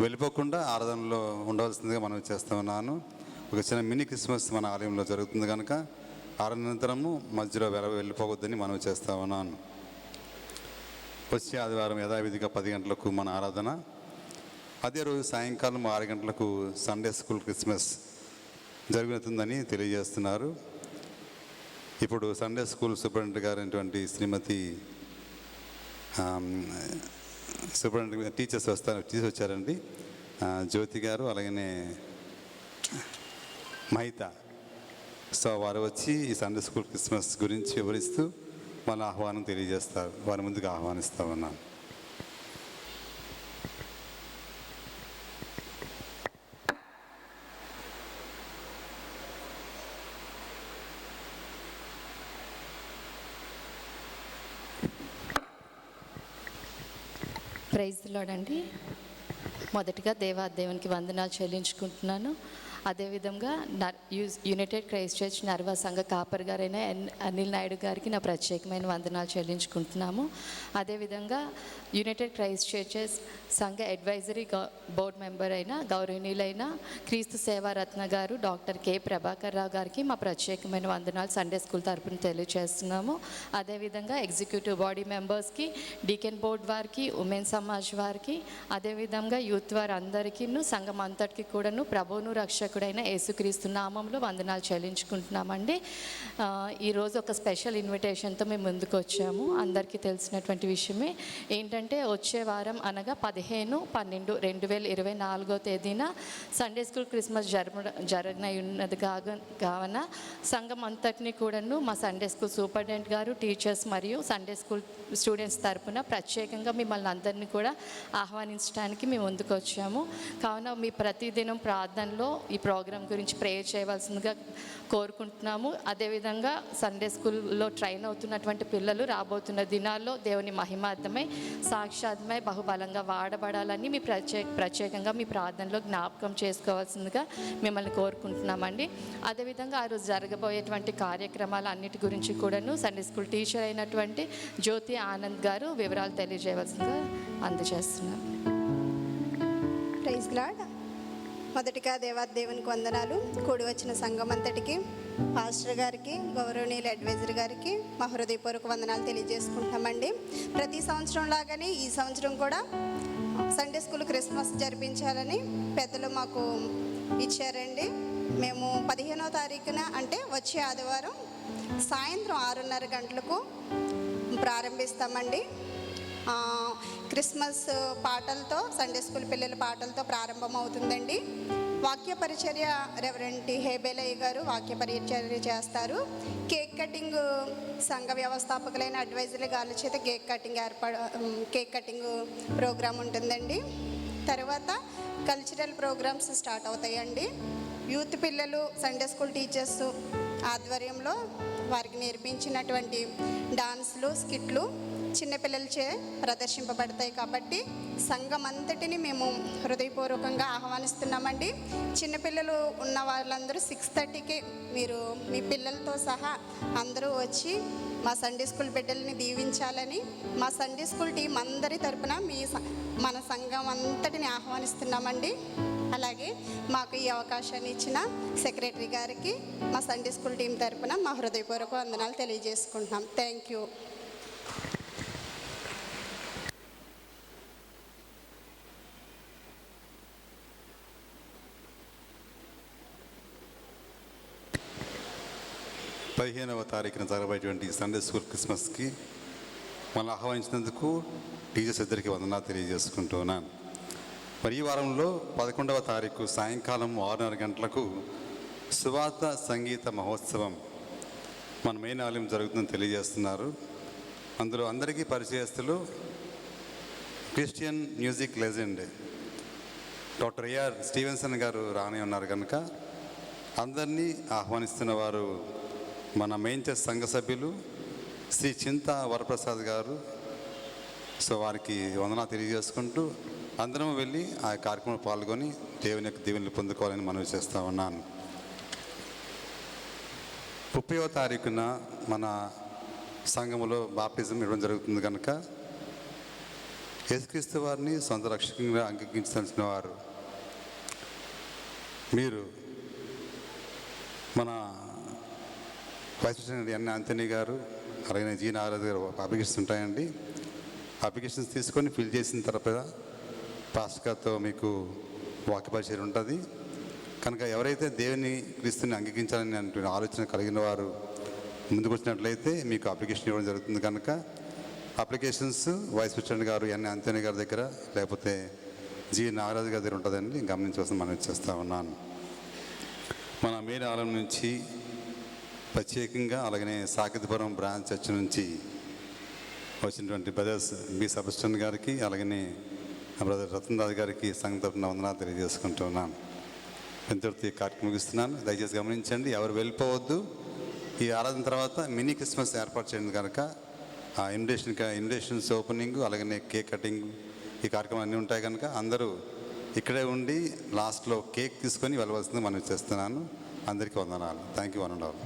వెళ్ళిపోకుండా ఆరాధనలో ఉండవలసిందిగా మనం చేస్తూ ఉన్నాను. ఒక చిన్న మినీ క్రిస్మస్ మన ఆలయంలో జరుగుతుంది కనుక ఆరాధన అనంతరము మధ్యలో వెళ్ళిపోవద్దని మనం చేస్తూ ఉన్నాను. వచ్చే ఆదివారం యథావిధిగా 10 గంటలకు మన ఆరాధన. అదే రోజు సాయంకాలం 6 గంటలకు సండే స్కూల్ క్రిస్మస్ జరుగుతుందని తెలియజేస్తున్నారు. ఇప్పుడు సండే స్కూల్ సూపరింటెండెంట్ గారైనటువంటి శ్రీమతి సూపరింటెండెంట్ టీచర్స్ వచ్చారండి, జ్యోతి గారు అలాగనే మహిత. సో వారు వచ్చి ఈ సండే స్కూల్ క్రిస్మస్ గురించి వివరిస్తూ వాళ్ళ ఆహ్వానం తెలియజేస్తారు. వారి ముందుకు ఆహ్వానిస్తూ ఉన్నాను. ప్రైజ్ ది లార్డ్ అండి. మొదటిగా దేవునికి వందనాలు చెల్లించుకుంటున్నాను. అదేవిధంగా యునైటెడ్ క్రైస్ట్ చర్చ్ నర్వా సంఘ కాపర్ గారైన అనిల్ నాయుడు గారికి నా ప్రత్యేకమైన వందనాలు చెల్లించుకుంటున్నాము. అదేవిధంగా యునైటెడ్ క్రైస్ట్ చర్చెస్ సంఘ అడ్వైజరీ బోర్డు మెంబర్ అయిన గౌరవనీయులైన క్రీస్తు సేవారత్న గారు డాక్టర్ కె ప్రభాకర్ రావు గారికి మా ప్రత్యేకమైన వందనాలు సండే స్కూల్ తరపున తెలియజేస్తున్నాము. అదేవిధంగా ఎగ్జిక్యూటివ్ బాడీ మెంబర్స్కి, డీకెన్ బోర్డ్ వారికి, ఉమెన్ సమాజ్ వారికి, అదేవిధంగా యూత్ వారి అందరికీ, సంఘం అంతటికి కూడాను ప్రభువును రక్షకుడైన యేసుక్రీస్తు నామంలో వందనాలు చెల్లించుకుంటున్నామండి. ఈరోజు ఒక స్పెషల్ ఇన్విటేషన్తో మేము ముందుకు వచ్చాము. అందరికీ తెలిసినటువంటి విషయమే ఏంటంటే వచ్చే వారం అనగా 15/12/2024 తేదీన సండే స్కూల్ క్రిస్మస్ జరగనున్నది కావున సంఘం అంతటినీ కూడాను మా సండే స్కూల్ సూపరింటెండెంట్ గారు, టీచర్స్ మరియు సండే స్కూల్ స్టూడెంట్స్ తరపున ప్రత్యేకంగా మిమ్మల్ని అందరినీ కూడా ఆహ్వానించడానికి మేము ముందుకు వచ్చాము. కావున మీ ప్రతిదినం ప్రార్థనలో ఈ ప్రోగ్రాం గురించి ప్రేయర్ చేయవలసిందిగా కోరుకుంటున్నాము. అదేవిధంగా సండే స్కూల్లో ట్రైన్ అవుతున్నటువంటి పిల్లలు రాబోతున్న దినాల్లో దేవుని మహిమార్థమై, సాక్షాత్మై బహుబలంగా వాడబడాలని మీ ప్రత్యేకంగా మీ ప్రార్థనలో జ్ఞాపకం చేసుకోవాల్సిందిగా మిమ్మల్ని కోరుకుంటున్నామండి. అదేవిధంగా ఆ రోజు జరగబోయేటువంటి కార్యక్రమాలు అన్నిటి గురించి కూడాను సండే స్కూల్ టీచర్ అయినటువంటి జ్యోతి ఆనంద్ గారు వివరాలు తెలియజేయవలసిందిగా అందజేస్తున్నాం. Praise lord. మొదటిగా దేవునికి వందనాలు. కూడి వచ్చిన సంఘం అంతటికి, పాస్టర్ గారికి, గౌరవనీయులు అడ్వైజర్ గారికి మా హృదయపూర్వక వందనాలు తెలియజేసుకుంటామండి. ప్రతి సంవత్సరం లాగానే ఈ సంవత్సరం కూడా సండే స్కూల్ క్రిస్మస్ జరిపించాలని పెద్దలు మాకు ఇచ్చారండి. మేము 15వ తారీఖున అంటే వచ్చే ఆదివారం సాయంత్రం 6:30 గంటలకు ప్రారంభిస్తామండి. క్రిస్మస్ పాటలతో, సండే స్కూల్ పిల్లల పాటలతో ప్రారంభం అవుతుందండి. వాక్య పరిచర్య రెవరెండ్ హేబేలయ్య గారు వాక్య పరిచర్య చేస్తారు. కేక్ కటింగ్ సంఘ వ్యవస్థాపకులైన అడ్వైజర్ల గారి చేత కేక్ కటింగ్ ప్రోగ్రాం ఉంటుందండి. తర్వాత కల్చరల్ ప్రోగ్రామ్స్ స్టార్ట్ అవుతాయండి. యూత్ పిల్లలు సండే స్కూల్ టీచర్స్ ఆధ్వర్యంలో వారికి నేర్పించినటువంటి డాన్స్లు, స్కిట్లు చిన్నపిల్లలచే ప్రదర్శింపబడతాయి. కాబట్టి సంఘం అంతటిని మేము హృదయపూర్వకంగా ఆహ్వానిస్తున్నామండి. చిన్నపిల్లలు ఉన్న వాళ్ళందరూ 6:30కి మీరు మీ పిల్లలతో సహా అందరూ వచ్చి మా సండే స్కూల్ బిడ్డల్ని దీవించాలని మా సండే స్కూల్ టీం అందరి తరపున మన సంఘం అంతటిని ఆహ్వానిస్తున్నామండి. అలాగే మాకు ఈ అవకాశాన్ని ఇచ్చిన సెక్రటరీ గారికి మా సండే స్కూల్ టీం తరపున మా హృదయపూర్వక వందనాలు తెలియజేసుకుంటున్నాం. Thank you. 15వ తారీఖున జరగబోయేటువంటి సండే స్కూల్ క్రిస్మస్కి మనల్ని ఆహ్వానించినందుకు టీచర్స్ ఇద్దరికి వందనాలు తెలియజేసుకుంటున్నాను. మరి ఈ వారంలో 11వ తారీఖు సాయంకాలం 6:30 గంటలకు సువార్త సంగీత మహోత్సవం మన మెయిన్ ఆలయం జరుగుతుందని తెలియజేస్తున్నారు. అందులో అందరికీ పరిచయస్తులు Christian music legend doctor A R Stevenson గారు రాని ఉన్నారు కనుక అందరినీ ఆహ్వానిస్తున్న వారు మన మెయిన్ చర్చ్ సంఘ సభ్యులు శ్రీ చింత వరప్రసాద్ గారు. సో వారికి వందనాలు తెలియజేసుకుంటూ అందరం వెళ్ళి ఆ కార్యక్రమంలో పాల్గొని దేవుని యొక్క దీవెనలు పొందుకోవాలని మనవి చేస్తూ ఉన్నాను. 30వ తారీఖున మన సంఘములో బాప్టిజం ఇవ్వడం జరుగుతుంది కనుక యేసుక్రీస్తు వారిని సొంత రక్షకంగా అంగీకరించాల్సిన వారు మీరు మన వైస్ ప్రెసిడెంట్ ఎన్ ఆంటనీ గారు అలాగే జీ నాగరాజు గారు అప్లికేషన్స్ ఉంటాయండి. అప్లికేషన్స్ తీసుకొని ఫిల్ చేసిన తర్వాత పాస్టర్ గారితో మీకు వాక్య పరిచయం ఉంటుంది కనుక ఎవరైతే దేవుని క్రీస్తుని అంగీకరించాలని ఆలోచన కలిగిన వారు ముందుకు వచ్చినట్లయితే మీకు అప్లికేషన్ ఇవ్వడం జరుగుతుంది కనుక అప్లికేషన్స్ వైస్ ప్రెసిడెంట్ గారు ఎన్ ఆంటనీ గారి దగ్గర లేకపోతే జీ నాగరాజు గారి దగ్గర ఉంటుందండి, గమనించవలసిన మనం చేస్తూ ఉన్నాను. మన మెయిన్ ఆలయం నుంచి ప్రత్యేకంగా అలాగనే సాకితిపురం బ్రాంచ్ చర్చ్ నుంచి వచ్చినటువంటి బ్రదర్స్ బి సబస్టన్ గారికి అలాగనే బ్రదర్ రతన్దాస్ గారికి సంఘం తరపున వందనాలు తెలియజేసుకుంటున్నాను. ఇంతటితో ఈ కార్యక్రమం ముగిస్తున్నాను. దయచేసి గమనించండి, ఎవరు వెళ్ళిపోవద్దు. ఈ ఆరాధన తర్వాత మినీ క్రిస్మస్ ఏర్పాటు చేయండి కనుక ఆ ఇన్విటేషన్స్ ఓపెనింగ్ అలాగనే కేక్ కటింగ్ ఈ కార్యక్రమం అన్నీ ఉంటాయి కనుక అందరూ ఇక్కడే ఉండి లాస్ట్లో కేక్ తీసుకొని వెళ్ళవలసింది మనం చేస్తున్నాను. అందరికీ వందనాలు. Thank you. వందనాలు.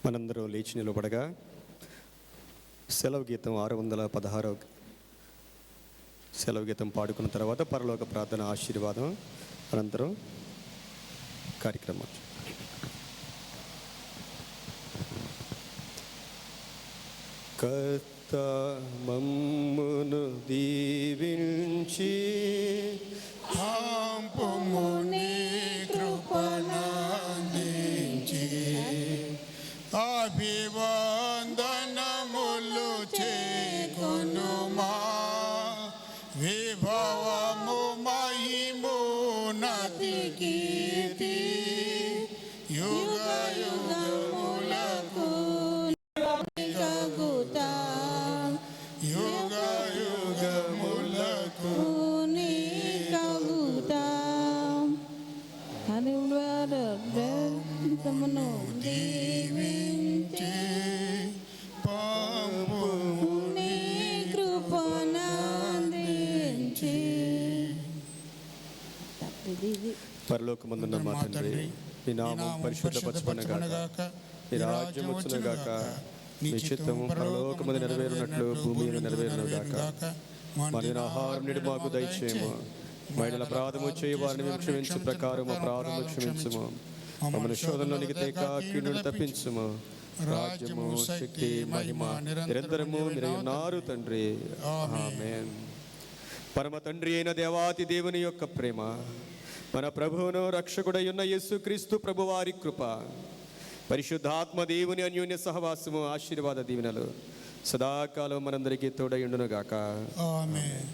మనందరం లేచి నిలబడగా సెలవు గీతం 616 సెలవు గీతం పాడుకున్న తర్వాత పరలోక ప్రార్థన ఆశీర్వాదం అనంతరం కార్యక్రమం. కర్త మమ్మును దీవించి పంపుముని కృపణాందించి అభివందనములు చేకొనుమా విభవము మహిమోన్నతి కీర్తి యుగ యుగములకు కగుతా యుగ యుగములకు కగుతా అనువాదమును దీవించి పంపుముని కృపణాందించి. పరలోకమందున్న మా తండ్రి, నీ నామం పరిశుద్ధపరచబడుగాక, నీ రాజ్యం వచ్చునుగాక, నీ చిత్తము పరలోకమందు నెరవేరునట్లు భూమి మీద నెరవేరునుగాక. మా ఆహారం నేడు మాకు దయచేయము, బయట అపరాధము చేయ వారిని మేము క్షమించు ప్రకారం అపరాధము క్షమించుము, మమ్మల్ని శోధనలోనికి తేక కీడును తప్పించుము. రాజ్యము శక్తి మహిమ నిరంతరము మీరై ఉన్నారు తండ్రి. ఆమేన్. పరమ తండ్రి అయిన దేవాతి దేవుని యొక్క ప్రేమ, మన ప్రభువును రక్షకుడై ఉన్న యేసుక్రీస్తు ప్రభువారి కృప, పరిశుద్ధాత్మ దేవుని అన్యోన్య సహవాసము ఆశీర్వాద దీవెనలు సదాకాలం మనందరికీ తోడయుండునుగాక. ఆమేన్.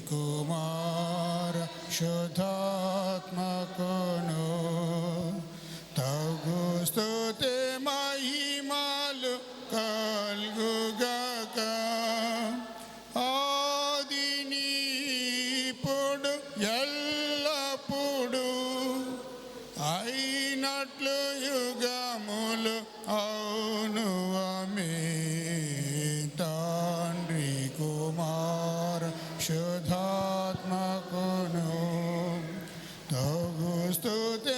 కుమార శుద్ధాత్మకును తగు స్తుతి మహిమలు కల్గుగాక ఆదిని ఇప్పుడు ఎల్లప్పుడు అయినట్లు యుగములు అవును. ఆమేన్. తండ్రి కుమార శుద్ధాత్మకును తగు స్తుతి